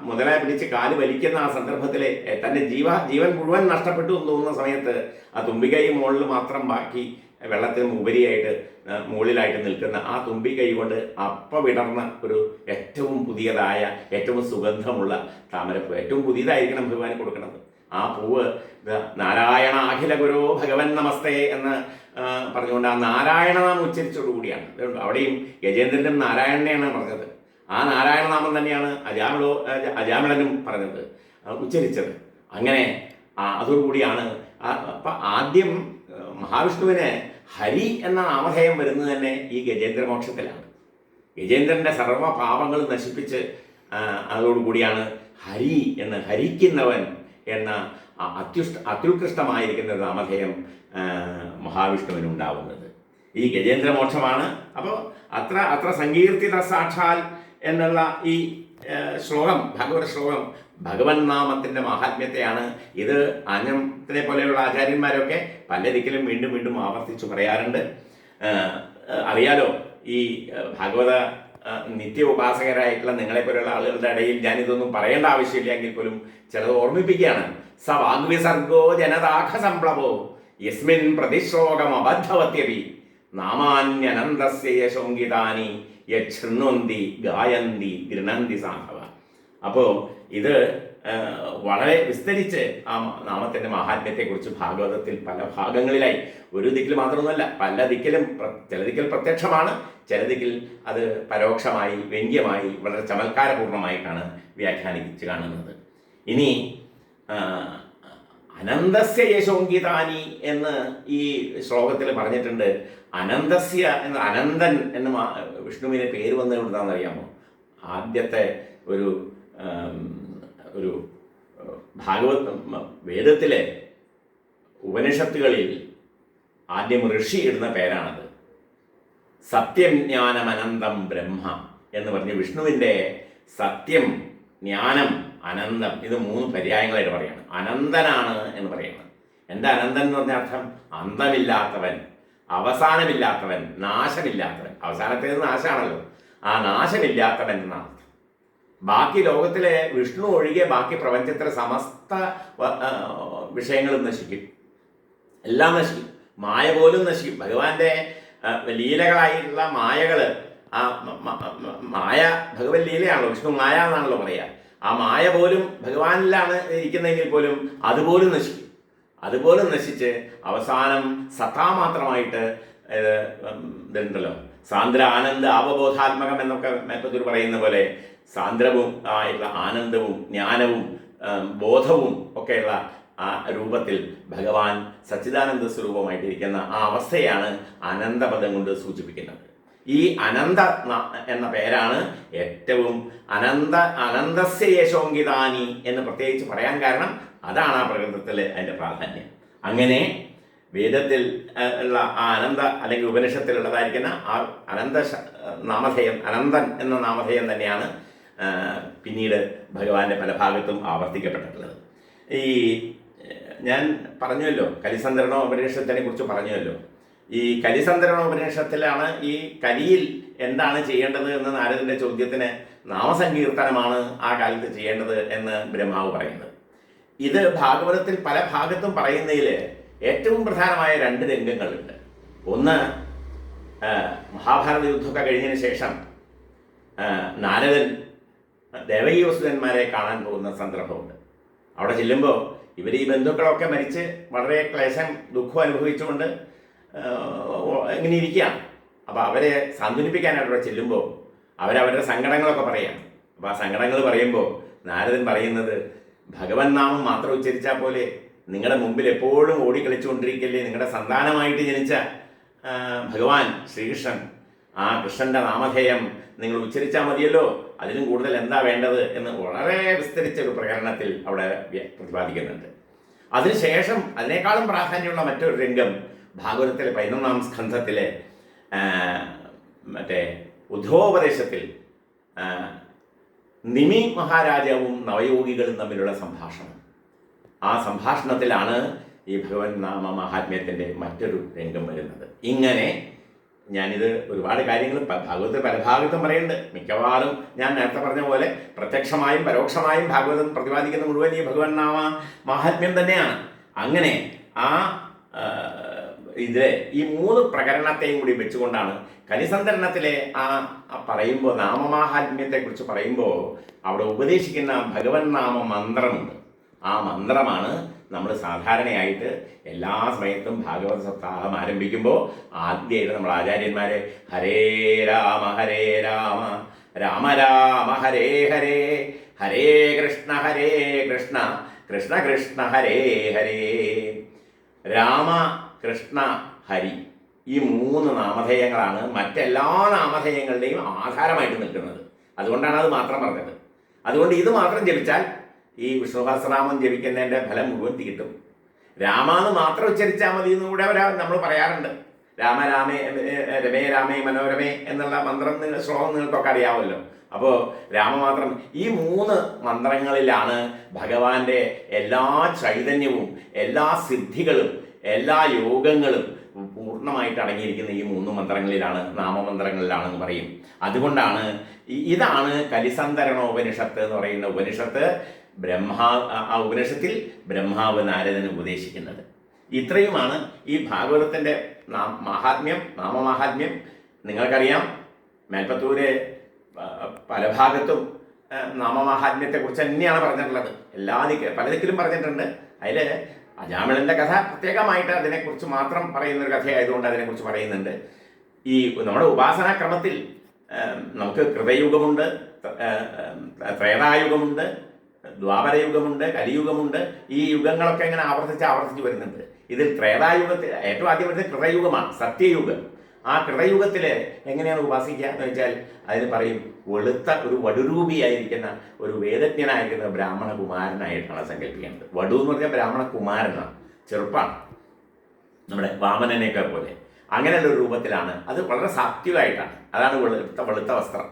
[SPEAKER 1] മുതലായി പിടിച്ച് കാല് വലിക്കുന്ന ആ സന്ദർഭത്തിൽ തൻ്റെ ജീവൻ മുഴുവൻ നഷ്ടപ്പെട്ടു എന്ന് തോന്നുന്ന സമയത്ത് ആ തുമ്പികൈ മുകളിൽ മാത്രം ബാക്കി വെള്ളത്തിന് ഉപരിയായിട്ട് മുകളിലായിട്ട് നിൽക്കുന്ന ആ തുമ്പികൈ കൊണ്ട് വിടർന്ന ഒരു ഏറ്റവും പുതിയതായ ഏറ്റവും സുഗന്ധമുള്ള താമരപ്പൂ, ഏറ്റവും പുതിയതായിരിക്കണം ഭഗവാൻ കൊടുക്കുന്നത്. ആ പൂവ് നാരായണ അഖില ഗുരോ ഭഗവൻ നമസ്തേ എന്ന് പറഞ്ഞുകൊണ്ട് ആ നാരായണനാമം ഉച്ചരിച്ചോടുകൂടിയാണ്. അവിടെയും ഗജേന്ദ്രനും നാരായണനെയാണ് പറഞ്ഞത്. ആ നാരായണനാമം തന്നെയാണ് അജാമിളനും പറഞ്ഞത്, ഉച്ചരിച്ചത്. അങ്ങനെ അതോടുകൂടിയാണ് അപ്പം ആദ്യം മഹാവിഷ്ണുവിന് ഹരി എന്ന നാമധേയം വരുന്നത് തന്നെ ഈ ഗജേന്ദ്രമോക്ഷത്തിലാണ്. ഗജേന്ദ്രൻ്റെ സർവ്വ പാപങ്ങൾ നശിപ്പിച്ച് അതോടുകൂടിയാണ് ഹരി എന്ന്, ഹരിക്കുന്നവൻ എന്ന അത്യുത്കൃഷ്ടമായിരിക്കുന്ന നാമധേയം മഹാവിഷ്ണുവിനുണ്ടാവുന്നത് ഈ ഗജേന്ദ്രമോക്ഷമാണ്. അപ്പോൾ അത്ര സങ്കീർത്തിത സാക്ഷാൽ എന്നുള്ള ഈ ശ്ലോകം, ഭാഗവത ശ്ലോകം ഭഗവൻ നാമത്തിൻ്റെ മഹാത്മ്യത്തെയാണ്. ഇത് ആഞ്ഞത്തിനെ പോലെയുള്ള ആചാര്യന്മാരൊക്കെ പല ദിക്കിലും വീണ്ടും വീണ്ടും ആവർത്തിച്ചു പറയാറുണ്ട്. അറിയാലോ, ഈ ഭാഗവത നിത്യ ഉപാസകരായിട്ടുള്ള നിങ്ങളെപ്പോലെയുള്ള ആളുകളുടെ ഇടയിൽ ഞാനിതൊന്നും പറയേണ്ട ആവശ്യമില്ല എങ്കിൽ പോലും ചിലത് ഓർമ്മിപ്പിക്കുകയാണ്. സ വാഗ്വിസർഗോ ജനതാഖ സംപ്ലവോ യസ്മിൻ പ്രതിശ്ലോകം അബദ്ധവത്യപി നാമാന്യനന്തസ്യ യശോങ്കിതാനി യൃണ്വന്തി ഗായന്തി ഗൃണന്തി സാധവ. അപ്പോൾ ഇത് വളരെ വിസ്തരിച്ച് ആ നാമത്തിൻ്റെ മഹാത്മ്യത്തെക്കുറിച്ച് ഭാഗവതത്തിൽ പല ഭാഗങ്ങളിലായി, ഒരു ദിക്കിൽ മാത്രമൊന്നുമല്ല, പല ദിക്കിലും, ചില ദിക്കിൽ പ്രത്യക്ഷമാണ്, ചില ദിക്കിൽ അത് പരോക്ഷമായി വ്യംഗ്യമായി വളരെ ചമത്കാരപൂർണമായിട്ടാണ് വ്യാഖ്യാനിച്ച് കാണുന്നത്. ഇനി അനന്തസ്യ യശോങ്കിതാനി എന്ന് ഈ ശ്ലോകത്തിൽ പറഞ്ഞിട്ടുണ്ട്. അനന്തസ്യ എന്ന അനന്തൻ എന്ന് വിഷ്ണുവിന് പേര് വന്നത് എവിടുന്നാണെന്ന് അറിയാമോ? ആദ്യത്തെ ഒരു വേദത്തിലെ ഉപനിഷത്തുകളിൽ ആദ്യം ഋഷി ഇടുന്ന പേരാണത്. സത്യം ജ്ഞാനം അനന്തം ബ്രഹ്മ എന്ന് പറഞ്ഞ് വിഷ്ണുവിൻ്റെ സത്യം, ജ്ഞാനം, അനന്തം, ഇത് 3 പര്യായങ്ങളായിട്ട് പറയാണ്. അനന്തനാണ് എന്ന് പറയുന്നത്. എന്താ അനന്തൻ എന്ന് പറഞ്ഞ അർത്ഥം? അന്തമില്ലാത്തവൻ, അവസാനമില്ലാത്തവൻ, നാശമില്ലാത്തവൻ. അവസാനത്തേത് നാശമാണല്ലോ, ആ നാശമില്ലാത്തവൻ എന്നാണ്. ബാക്കി ലോകത്തിലെ വിഷ്ണു ഒഴികെ ബാക്കി പ്രപഞ്ചത്തിലെ സമസ്ത വിഷയങ്ങളും നശിക്കും, എല്ലാം നശിക്കും. മായ പോലും നശിക്കും. ഭഗവാന്റെ ലീലകളായിട്ടുള്ള മായകൾ, ആ മായ ഭഗവത് ലീലയാണല്ലോ, വിഷ്ണു മായ എന്നാണല്ലോ പറയുക. ആ മായ പോലും ഭഗവാനിലാണ് ഇരിക്കുന്നതെങ്കിൽ പോലും അതുപോലും നശിക്കും. അതുപോലും നശിച്ച് അവസാനം സത്താമാത്രമായിട്ട് ഇതുണ്ടല്ലോ, സാന്ദ്ര ആനന്ദ അവബോധാത്മകം എന്നൊക്കെ മേപ്പത്തൂർ പറയുന്ന പോലെ സാന്ദ്രവും ആയിട്ടുള്ള ആനന്ദവും ജ്ഞാനവും ബോധവും ഒക്കെയുള്ള ആ രൂപത്തിൽ ഭഗവാൻ സച്ചിദാനന്ദ സ്വരൂപമായിട്ടിരിക്കുന്ന ആ അവസ്ഥയാണ് അനന്തപദം കൊണ്ട് സൂചിപ്പിക്കുന്നത്. ഈ അനന്ത എന്ന പേരാണ് ഏറ്റവും അനന്തസ്യ യശോങ്കിതാനി എന്ന് പ്രത്യേകിച്ച് പറയാൻ കാരണം അതാണ് ആ പ്രകൃതത്തിൽ അതിൻ്റെ പ്രാധാന്യം. അങ്ങനെ വേദത്തിൽ ഉള്ള ആ അനന്ത അല്ലെങ്കിൽ ഉപനിഷത്തിലുള്ളതായിരിക്കുന്ന ആ അനന്ത നാമധേയം, അനന്തൻ എന്ന നാമധേയം തന്നെയാണ് പിന്നീട് ഭഗവാന്റെ പല ഭാഗത്തും ആവർത്തിക്കപ്പെട്ടിട്ടുള്ളത്. ഈ ഞാൻ പറഞ്ഞുവല്ലോ, കലിസന്ധരണ ഉപനിഷത്തിനെ കുറിച്ച് പറഞ്ഞുവല്ലോ. ഈ കലിസന്ധരണ ഉപനിഷത്തിലാണ് ഈ കലിയിൽ എന്താണ് ചെയ്യേണ്ടത് എന്ന് നാരദന്റെ ചോദ്യത്തിന് നാമസങ്കീർത്തനമാണ് ആ കാലത്ത് ചെയ്യേണ്ടത് എന്ന് ബ്രഹ്മാവ് പറയുന്നത്. ഇത് ഭാഗവതത്തിൽ പല ഭാഗത്തും പറയുന്നതിൽ ഏറ്റവും പ്രധാനമായ 2 രംഗങ്ങളുണ്ട്. ഒന്ന്, മഹാഭാരത യുദ്ധമൊക്കെ കഴിഞ്ഞതിന് ശേഷം നാരദൻ ദേവകീവസുതന്മാരെ കാണാൻ പോകുന്ന സന്ദർഭമുണ്ട്. അവിടെ ചെല്ലുമ്പോൾ ഇവർ ഈ ബന്ധുക്കളൊക്കെ മരിച്ച് വളരെ ക്ലേശം ദുഃഖം അനുഭവിച്ചുകൊണ്ട് ഇങ്ങനെ ഇരിക്കുകയാണ്. അപ്പോൾ അവരെ സാന്ത്വനിപ്പിക്കാനായിട്ട് അവിടെ ചെല്ലുമ്പോൾ അവരവരുടെ സങ്കടങ്ങളൊക്കെ പറയാം. അപ്പോൾ ആ സങ്കടങ്ങൾ പറയുമ്പോൾ നാരദൻ പറയുന്നത്, ഭഗവൻ നാമം മാത്രം ഉച്ചരിച്ചാൽ പോലെ നിങ്ങളുടെ മുമ്പിൽ എപ്പോഴും ഓടിക്കളിച്ചുകൊണ്ടിരിക്കല്ലേ നിങ്ങളുടെ സന്താനമായിട്ട് ജനിച്ച ഭഗവാൻ ശ്രീകൃഷ്ണൻ. ആ കൃഷ്ണൻ്റെ നാമധേയം നിങ്ങൾ ഉച്ചരിച്ചാൽ മതിയല്ലോ, അതിലും കൂടുതൽ എന്താ വേണ്ടത് എന്ന് വളരെ വിസ്തരിച്ച ഒരു പ്രകരണത്തിൽ അവിടെ പ്രതിപാദിക്കുന്നുണ്ട്. അതിനുശേഷം അതിനേക്കാളും പ്രാധാന്യമുള്ള മറ്റൊരു രംഗം ഭാഗവതത്തിലെ 11-ാം സ്കന്ധത്തിലെ മറ്റേ ഉദ്ധവോപദേശത്തിൽ നിമി മഹാരാജാവും നവയോഗികളും തമ്മിലുള്ള സംഭാഷണം. ആ സംഭാഷണത്തിലാണ് ഈ ഭഗവൻ നാമ മഹാത്മ്യത്തിൻ്റെ മറ്റൊരു രംഗം വരുന്നത്. ഇങ്ങനെ ഞാനിത് ഒരുപാട് കാര്യങ്ങൾ ഭാഗവതത്തിൽ പല ഭാഗത്തും പറയുന്നുണ്ട്. മിക്കവാറും ഞാൻ നേരത്തെ പറഞ്ഞ പോലെ പ്രത്യക്ഷമായും പരോക്ഷമായും ഭാഗവതം പ്രതിപാദിക്കുന്ന മുഴുവൻ ഈ ഭഗവൻ നാമ മഹാത്മ്യം തന്നെയാണ്. അങ്ങനെ ആ ഇതിലെ ഈ 3 പ്രകരണത്തെയും കൂടി വെച്ചുകൊണ്ടാണ് കലിസന്ധരണത്തിലെ പറയുമ്പോൾ നാമമാഹാത്മ്യത്തെക്കുറിച്ച് പറയുമ്പോൾ അവിടെ ഉപദേശിക്കുന്ന ഭഗവൻ നാമ മന്ത്രമുണ്ട്. ആ മന്ത്രമാണ് നമ്മൾ സാധാരണയായിട്ട് എല്ലാ സമയത്തും ഭാഗവത സപ്താഹം ആരംഭിക്കുമ്പോൾ ആദ്യമായിട്ട് നമ്മൾ ആചാര്യന്മാരെ ഹരേ രാമ രാമ രാമ ഹരേ ഹരേ ഹരേ കൃഷ്ണ കൃഷ്ണ കൃഷ്ണ ഹരേ ഹരേ, രാമ കൃഷ്ണ ഹരി, ഈ 3 നാമധേയങ്ങളാണ് മറ്റെല്ലാ നാമധേയങ്ങളുടെയും ആധാരമായിട്ട് നിൽക്കുന്നത്. അതുകൊണ്ടാണ് അത് മാത്രം പറഞ്ഞത്. അതുകൊണ്ട് ഇത് മാത്രം ജപിച്ചാൽ ഈ വിഷ്ണു സഹസ്രനാമം ജപിക്കുന്നതിൻ്റെ ഫലം മുഴുവൻ കിട്ടും. രാമാന്ന് മാത്രം ഉച്ചരിച്ചാൽ മതി എന്ന് കൂടെ നമ്മൾ പറയാറുണ്ട്. രാമ രാമേ രമേ രാമേ മനോരമേ എന്നുള്ള മന്ത്രം ശ്ലോകം നിങ്ങൾക്കൊക്കെ അറിയാമല്ലോ. അപ്പോൾ രാമമാത്രം ഈ 3 മന്ത്രങ്ങളിലാണ് ഭഗവാന്റെ എല്ലാ ചൈതന്യവും എല്ലാ സിദ്ധികളും എല്ലാ യോഗങ്ങളും പൂർണ്ണമായിട്ട് അടങ്ങിയിരിക്കുന്ന ഈ 3 മന്ത്രങ്ങളിലാണ്, നാമമന്ത്രങ്ങളിലാണെന്ന് പറയും. അതുകൊണ്ടാണ് ഇതാണ് കലിസന്ധരണോപനിഷത്ത് എന്ന് പറയുന്ന ഉപനിഷത്ത്. ആ ഉപനിഷത്തിൽ ബ്രഹ്മാവ് നാരദന് ഉപദേശിക്കുന്നത്. ഇത്രയുമാണ് ഈ ഭാഗവതത്തിൻ്റെ മഹാത്മ്യം, നാമമാഹാത്മ്യം. നിങ്ങൾക്കറിയാം, മേൽപ്പത്തൂര് പല ഭാഗത്തും നാമമാഹാത്മ്യത്തെക്കുറിച്ച് തന്നെയാണ് പറഞ്ഞിട്ടുള്ളത്. പല ദിക്കിലും പറഞ്ഞിട്ടുണ്ട്. അതിൽ അജാമിളൻ്റെ കഥ പ്രത്യേകമായിട്ട് അതിനെക്കുറിച്ച് മാത്രം പറയുന്നൊരു കഥയായതുകൊണ്ട് അതിനെക്കുറിച്ച് പറയുന്നുണ്ട്. ഈ നമ്മുടെ ഉപാസനാക്രമത്തിൽ നമുക്ക് കൃതയുഗമുണ്ട്, ത്രേതായുഗമുണ്ട്, ദ്വാപരയുഗമുണ്ട്, കലിയുഗമുണ്ട്. ഈ യുഗങ്ങളൊക്കെ ഇങ്ങനെ ആവർത്തിച്ച് വരുന്നുണ്ട്. ഇതിൽ ത്രേതായുഗത്തിൽ ഏറ്റവും ആദ്യം വരുന്നത് കൃതയുഗമാണ്, സത്യയുഗം. ആ കൃതയുഗത്തിൽ എങ്ങനെയാണ് ഉപാസിക്കുക എന്ന് വെച്ചാൽ അതിന് പറയും വെളുത്ത ഒരു വടുരൂപിയായിരിക്കുന്ന ഒരു വേദജ്ഞനായിരിക്കുന്ന ബ്രാഹ്മണ കുമാരനായിട്ടാണ് സങ്കല്പിക്കുന്നത്. വടു എന്ന് പറഞ്ഞാൽ ബ്രാഹ്മണ കുമാരനാണ്, ചെറുപ്പാണ്, നമ്മുടെ വാമനനെയൊക്കെ പോലെ. അങ്ങനെയുള്ള ഒരു രൂപത്തിലാണ്. അത് വളരെ സാത്വികമായിട്ടാണ്. അതാണ് വെളുത്ത വസ്ത്രം.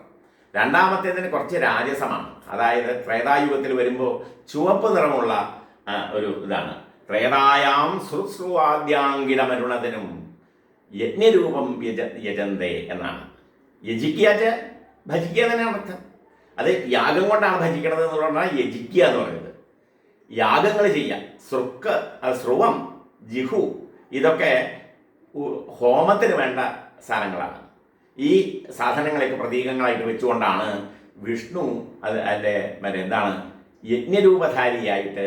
[SPEAKER 1] രണ്ടാമത്തേതിന് കുറച്ച് രാജസമാണ്. അതായത് ത്രേതായുഗത്തിൽ വരുമ്പോൾ ചുവപ്പ് നിറമുള്ള ഒരു ഇതാണ്. ത്രേതായാം ശ്രുശ്രുവാദ്യാങ്കിടമരുണതിനും യജ്ഞരൂപം യജന്തേ എന്നാണ്. യജിക്കുക ഭജിക്കുക തന്നെയാണ് അർത്ഥം. അത് യാഗം കൊണ്ടാണ് ഭജിക്കണത് എന്നുള്ളതാണ് യജിക്കുക എന്ന് പറയുന്നത്. യാഗങ്ങൾ ചെയ്യാം. സ്രുവം, ജിഹു ഇതൊക്കെ ഹോമത്തിന് വേണ്ട സാധനങ്ങളാണ്. ഈ സാധനങ്ങളെയൊക്കെ പ്രതീകങ്ങളായിട്ട് വെച്ചുകൊണ്ടാണ് വിഷ്ണു അതിൻ്റെ എന്താണ് യജ്ഞരൂപധാരിയായിട്ട്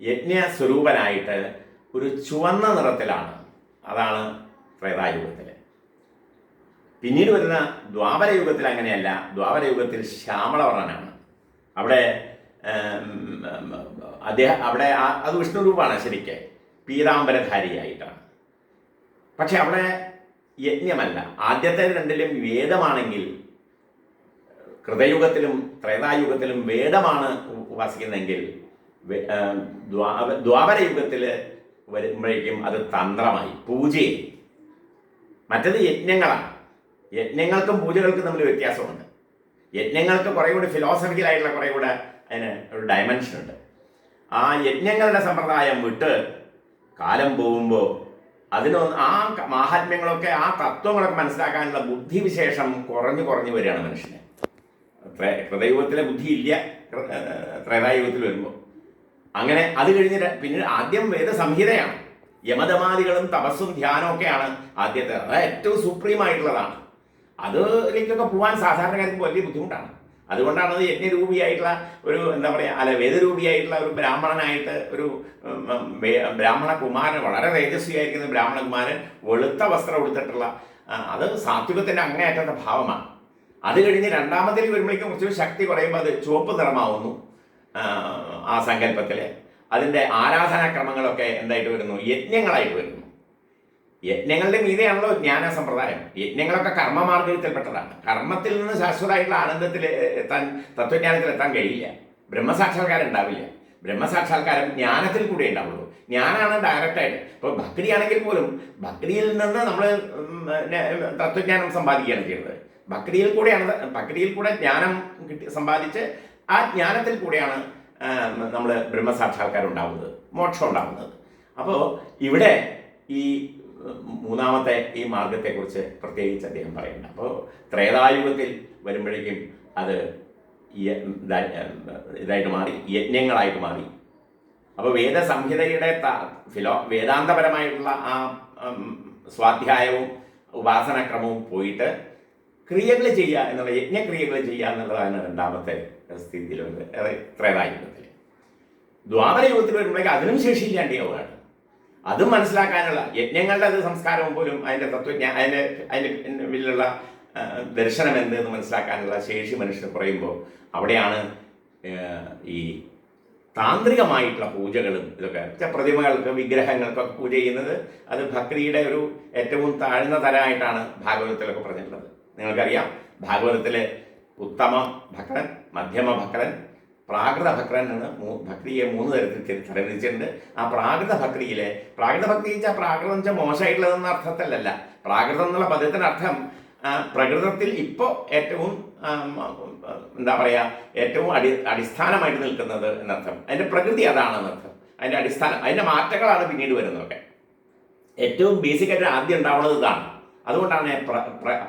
[SPEAKER 1] യജ്ഞസ്വരൂപനായിട്ട് ഒരു ചുവന്ന നിറത്തിലാണ്. അതാണ് ത്രേതായുഗത്തിൽ. പിന്നീട് വരുന്ന ദ്വാപരയുഗത്തിൽ അങ്ങനെയല്ല. ദ്വാപരയുഗത്തിൽ ശ്യാമളവർണ്ണനാണ്. അവിടെ അത് വിഷ്ണു രൂപമാണ് ശരിക്ക്, പീതാംബരധാരിയായിട്ടാണ്. പക്ഷെ അവിടെ യജ്ഞമല്ല. ആദ്യത്തെ 2ലും വേദമാണെങ്കിൽ കൃതയുഗത്തിലും ത്രേതായുഗത്തിലും വേദമാണ് ഉപാസിക്കുന്നതെങ്കിൽ ദ്വാപരയുഗത്തിൽ വരുമ്പോഴേക്കും അത് തന്ത്രമായി, പൂജയായി. മറ്റത് യജ്ഞങ്ങളാണ്. യജ്ഞങ്ങൾക്കും പൂജകൾക്കും തമ്മിൽ വ്യത്യാസമുണ്ട്. യജ്ഞങ്ങൾക്ക് കുറേ കൂടി ഫിലോസഫിക്കലായിട്ടുള്ള കുറേ കൂടെ അതിന് ഒരു ഡയമെൻഷൻ ഉണ്ട്. ആ യജ്ഞങ്ങളുടെ സമ്പ്രദായം വിട്ട് കാലം പോകുമ്പോൾ ആ മാഹാത്മ്യങ്ങളൊക്കെ ആ തത്വങ്ങളൊക്കെ മനസ്സിലാക്കാനുള്ള ബുദ്ധിവിശേഷം കുറഞ്ഞു വരികയാണ് മനുഷ്യന്. കൃതയുഗത്തിലെ ബുദ്ധിയില്ല ത്രേതായുഗത്തിൽ വരുമ്പോൾ. അങ്ങനെ അത് കഴിഞ്ഞ് പിന്നീട് ആദ്യം വേദസംഹിതയാണ്. യമദമാദികളും തപസ്സും ധ്യാനമൊക്കെയാണ് ആദ്യത്തെ. അത് ഏറ്റവും സുപ്രീമായിട്ടുള്ളതാണ്. അതിലേക്കൊക്കെ പോകാൻ സാധാരണക്കാർക്ക് വലിയ ബുദ്ധിമുട്ടാണ്. അതുകൊണ്ടാണ് അത് യജ്ഞരൂപിയായിട്ടുള്ള ഒരു വേദരൂപിയായിട്ടുള്ള ഒരു ബ്രാഹ്മണനായിട്ട് ഒരു ബ്രാഹ്മണ കുമാരൻ, വളരെ തേജസ്വിയായിരിക്കുന്ന ബ്രാഹ്മണ കുമാരൻ വെളുത്ത വസ്ത്രം എടുത്തിട്ടുള്ള അത് സാത്വികത്തിൻ്റെ അങ്ങേയറ്റത്തെ ഭാവമാണ്. അത് കഴിഞ്ഞ് രണ്ടാമത്തേക്ക് വരുമ്പോഴേക്കും കുറച്ച് ശക്തി കുറയുമ്പോൾ അത് ചുവപ്പ് നിറമാവുന്നു. ആ സങ്കല്പത്തിൽ അതിൻ്റെ ആരാധനാക്രമങ്ങളൊക്കെ എന്തായിട്ട് വരുന്നു? യജ്ഞങ്ങളായിട്ട് വരുന്നു. യജ്ഞങ്ങളുടെ മീതെയാണല്ലോ ജ്ഞാന സമ്പ്രദായം. യജ്ഞങ്ങളൊക്കെ കർമ്മമാർഗത്തിൽപ്പെട്ടതാണ്. കർമ്മത്തിൽ നിന്ന് ശാശ്വതമായിട്ടുള്ള ആനന്ദത്തിൽ എത്താൻ, തത്വജ്ഞാനത്തിൽ എത്താൻ കഴിയില്ല. ബ്രഹ്മസാക്ഷാത്കാരം ഉണ്ടാവില്ല. ബ്രഹ്മസാക്ഷാത്കാരം ജ്ഞാനത്തിൽ കൂടെ ഉണ്ടാവുള്ളൂ. ജ്ഞാനാണ് ഡയറക്റ്റായിട്ട്. ഇപ്പോൾ ഭക്തിയാണെങ്കിൽ പോലും ഭക്തിയിൽ നിന്ന് നമ്മൾ തത്വജ്ഞാനം സമ്പാദിക്കുകയാണ് ചെയ്യുന്നത്. ഭക്തിയിൽ കൂടെ ജ്ഞാനം സമ്പാദിച്ച് ആ ജ്ഞാനത്തിൽ കൂടെയാണ് നമ്മൾ ബ്രഹ്മസാക്ഷാത്കാരം ഉണ്ടാവുന്നത്, മോക്ഷം ഉണ്ടാവുന്നത്. അപ്പോൾ ഇവിടെ ഈ മൂന്നാമത്തെ ഈ മാർഗത്തെക്കുറിച്ച് പ്രത്യേകിച്ച് അദ്ദേഹം പറയുന്നുണ്ട്. അപ്പോൾ ത്രേതായുഗത്തിൽ വരുമ്പോഴേക്കും അത് ഇതായിട്ട് മാറി, യജ്ഞങ്ങളായിട്ട് മാറി. അപ്പോൾ വേദസംഹിതയുടെ വേദാന്തപരമായിട്ടുള്ള ആ സ്വാധ്യായവും ഉപാസനാക്രമവും പോയിട്ട് ക്രിയകൾ ചെയ്യുക എന്നുള്ള, യജ്ഞക്രിയകൾ ചെയ്യുക എന്നുള്ളതാണ് രണ്ടാമത്തെ സ്ഥിതിയിലുള്ളത് ത്രേതായുഗത്തിൽ. ദ്വാപരയുഗത്തിൽ വരുമ്പോഴേക്കും അതിനും ശേഷിയില്ലാണ്ടാവുകയാണ്. അതും മനസ്സിലാക്കാനുള്ള യജ്ഞങ്ങളുടെ അത് സംസ്കാരവും പോലും അതിൻ്റെ അതിൻ്റെ പിന്നിലുള്ള ദർശനം എന്തെന്ന് മനസ്സിലാക്കാനുള്ള ശേഷി മനുഷ്യന് കുറയുമ്പോൾ അവിടെയാണ് ഈ താന്ത്രികമായിട്ടുള്ള പൂജകളും ഇതൊക്കെ, പ്രതിമകൾക്ക് വിഗ്രഹങ്ങൾക്കൊക്കെ പൂജ ചെയ്യുന്നത്. അത് ഭക്തിയുടെ ഒരു ഏറ്റവും താഴ്ന്ന തരമായിട്ടാണ് ഭാഗവതത്തിലൊക്കെ പറഞ്ഞിട്ടുള്ളത്. നിങ്ങൾക്കറിയാം, ഭാഗവതത്തിലെ ഉത്തമ ഭക്തൻ, മധ്യമ ഭക്തൻ, പ്രാകൃത ഭക്തൻ എന്ന് ഭക്തിയെ 3 തരത്തിൽ തരംതിരിച്ചിട്ടുണ്ട്. ആ പ്രാകൃത ഭക്തി വെച്ചാൽ പ്രാകൃതം വെച്ചാൽ മോശമായിട്ടുള്ളതെന്ന അർത്ഥത്തിലല്ല. പ്രാകൃതം എന്നുള്ള പദത്തിൻ്റെ അർത്ഥം പ്രകൃതത്തിൽ ഇപ്പോൾ ഏറ്റവും എന്താ പറയുക, ഏറ്റവും അടിസ്ഥാനമായിട്ട് നിൽക്കുന്നത് എന്നർത്ഥം. അതിൻ്റെ പ്രകൃതി അതാണെന്നർത്ഥം. അതിൻ്റെ അടിസ്ഥാനം, അതിൻ്റെ മാറ്റങ്ങളാണ് പിന്നീട് വരുന്നതൊക്കെ. ഏറ്റവും ബേസിക്കായിട്ട് ആദ്യം ഉണ്ടാവുന്നത് ഇതാണ്. അതുകൊണ്ടാണ്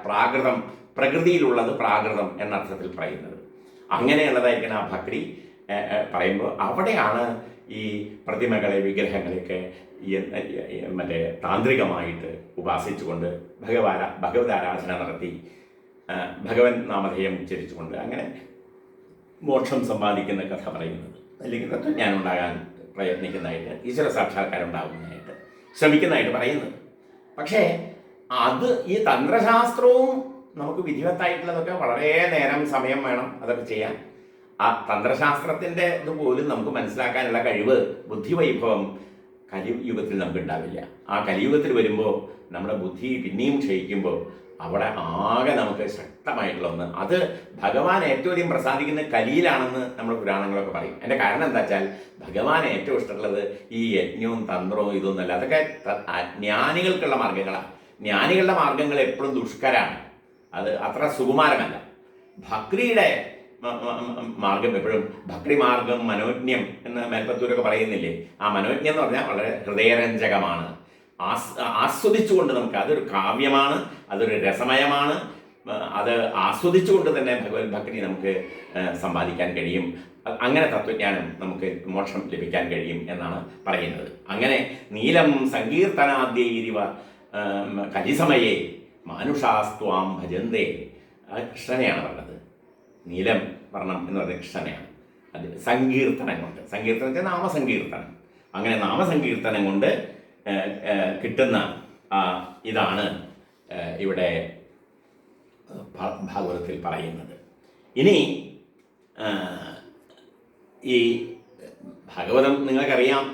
[SPEAKER 1] പ്രാകൃതം, പ്രകൃതിയിലുള്ളത് പ്രാകൃതം എന്നർത്ഥത്തിൽ പറയുന്നത്. അങ്ങനെയുള്ളതായിരിക്കണം ആ ഭക്തി പറയുമ്പോൾ. അവിടെയാണ് ഈ പ്രതിമകളെ, വിഗ്രഹങ്ങളെയൊക്കെ മറ്റേ താന്ത്രികമായിട്ട് ഉപാസിച്ചുകൊണ്ട് ഭഗവതാരാധന നടത്തി ഭഗവൻ നാമധേയം ഉച്ചരിച്ചുകൊണ്ട് അങ്ങനെ മോക്ഷം സമ്പാദിക്കുന്ന കഥ പറയുന്നത്, അല്ലെങ്കിൽ തത്വജ്ഞാനം ഉണ്ടാകാൻ പ്രയത്നിക്കുന്നതായിട്ട്, ഈശ്വര സാക്ഷാത്കാരം ഉണ്ടാകുന്നതായിട്ട് ശ്രമിക്കുന്നതായിട്ട് പറയുന്നത്. പക്ഷേ അത് ഈ തന്ത്രശാസ്ത്രവും നമുക്ക് വിധിവത്തായിട്ടുള്ളതൊക്കെ വളരെ നേരം സമയം വേണം അതൊക്കെ ചെയ്യാൻ. ആ തന്ത്രശാസ്ത്രത്തിൻ്റെ ഇതുപോലും നമുക്ക് മനസ്സിലാക്കാനുള്ള കഴിവ്, ബുദ്ധിവൈഭവം കലിയുഗത്തിൽ നമുക്ക് ഉണ്ടാവില്ല. ആ കലിയുഗത്തിൽ വരുമ്പോൾ നമ്മുടെ ബുദ്ധി പിന്നെയും ക്ഷയിക്കുമ്പോൾ അവിടെ ആകെ നമുക്ക് ശക്തമായിട്ടുള്ള ഒന്ന്, അത് ഭഗവാൻ ഏറ്റവും അധികം പ്രസാദിക്കുന്ന കലിയിലാണെന്ന് നമ്മുടെ പുരാണങ്ങളൊക്കെ പറയും. എൻ്റെ കാരണം എന്താ വെച്ചാൽ ഭഗവാൻ ഏറ്റവും ഇഷ്ടമുള്ളത് ഈ യജ്ഞവും തന്ത്രവും ഇതൊന്നുമല്ല. അതൊക്കെ ജ്ഞാനികൾക്കുള്ള മാർഗങ്ങളാണ്. ജ്ഞാനികളുടെ മാർഗങ്ങൾ എപ്പോഴും ദുഷ്കരാണ്, അത് അത്ര സുകുമാരമല്ല. ഭക്തിയുടെ മാർഗം എപ്പോഴും, ഭക്തി മാർഗം മനോജ്ഞം എന്ന് മേൽപ്പത്തൂരൊക്കെ പറയുന്നില്ലേ, ആ മനോജ്ഞം എന്ന് പറഞ്ഞാൽ വളരെ ഹൃദയരഞ്ജകമാണ്. ആസ്വദിച്ചുകൊണ്ട് നമുക്ക്, അതൊരു കാവ്യമാണ്, അതൊരു രസമയമാണ്. അത് ആസ്വദിച്ചുകൊണ്ട് തന്നെ ഭഗവത് ഭക്തി നമുക്ക് സമ്പാദിക്കാൻ കഴിയും. അങ്ങനെ തത്വജ്ഞാനം നമുക്ക് മോക്ഷം ലഭിക്കാൻ കഴിയും എന്നാണ് പറയുന്നത്. അങ്ങനെ നീലം സങ്കീർത്തനാദ്യൈരിവ കലിസമയേ മാനുഷാസ്ത്വാം ഭജന്തേ, കൃഷ്ണനെയാണ് പറഞ്ഞത്. നീലം വർണ്ണം എന്ന് പറയുന്നത് കൃഷ്ണനെയാണ്. അത് സങ്കീർത്തനം കൊണ്ട്, സങ്കീർത്തനം വെച്ചാൽ നാമസങ്കീർത്തനം. അങ്ങനെ നാമസങ്കീർത്തനം കൊണ്ട് കിട്ടുന്ന ഇതാണ് ഇവിടെ ഭാഗവതത്തിൽ പറയുന്നത്. ഇനി ഈ ഭാഗവതം നിങ്ങൾക്കറിയാം,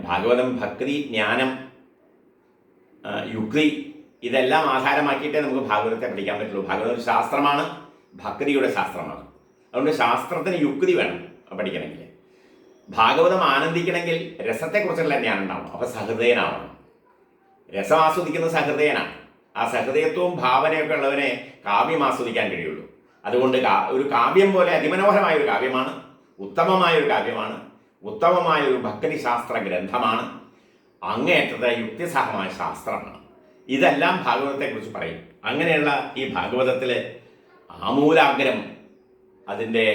[SPEAKER 1] ഭാഗവതം ഭക്തി, ജ്ഞാനം, യുക്തി ഇതെല്ലാം ആധാരമാക്കിയിട്ടേ നമുക്ക് ഭാഗവതത്തെ പഠിക്കാൻ പറ്റുള്ളൂ. ഭാഗവതം ഒരു ശാസ്ത്രമാണ്, ഭക്തിയുടെ ശാസ്ത്രമാണ്. അതുകൊണ്ട് ശാസ്ത്രത്തിന് യുക്തി വേണം പഠിക്കണമെങ്കിൽ. ഭാഗവതം ആനന്ദിക്കണമെങ്കിൽ രസത്തെക്കുറിച്ചുള്ള ജ്ഞാനം ഉണ്ടാവണം. അപ്പോൾ സഹൃദയനാവണം. രസം ആസ്വദിക്കുന്ന സഹൃദയനാണ്. ആ സഹൃദയത്വവും ഭാവനയൊക്കെ ഉള്ളവനെ കാവ്യം ആസ്വദിക്കാൻ കഴിയുള്ളൂ. അതുകൊണ്ട് ഒരു കാവ്യം പോലെ അതിമനോഹരമായ ഒരു കാവ്യമാണ്, ഉത്തമമായൊരു കാവ്യമാണ്, ഉത്തമമായൊരു ഭക്തി ശാസ്ത്ര ഗ്രന്ഥമാണ്, അങ്ങേയറ്റത്തെ യുക്തിസഹമായ ശാസ്ത്രമാണ്. ഇതെല്ലാം ഭാഗവതത്തെക്കുറിച്ച് പറയും. അങ്ങനെയുള്ള ഈ ഭാഗവതത്തിലെ ആമൂലാഗ്രം, അതിൻ്റെ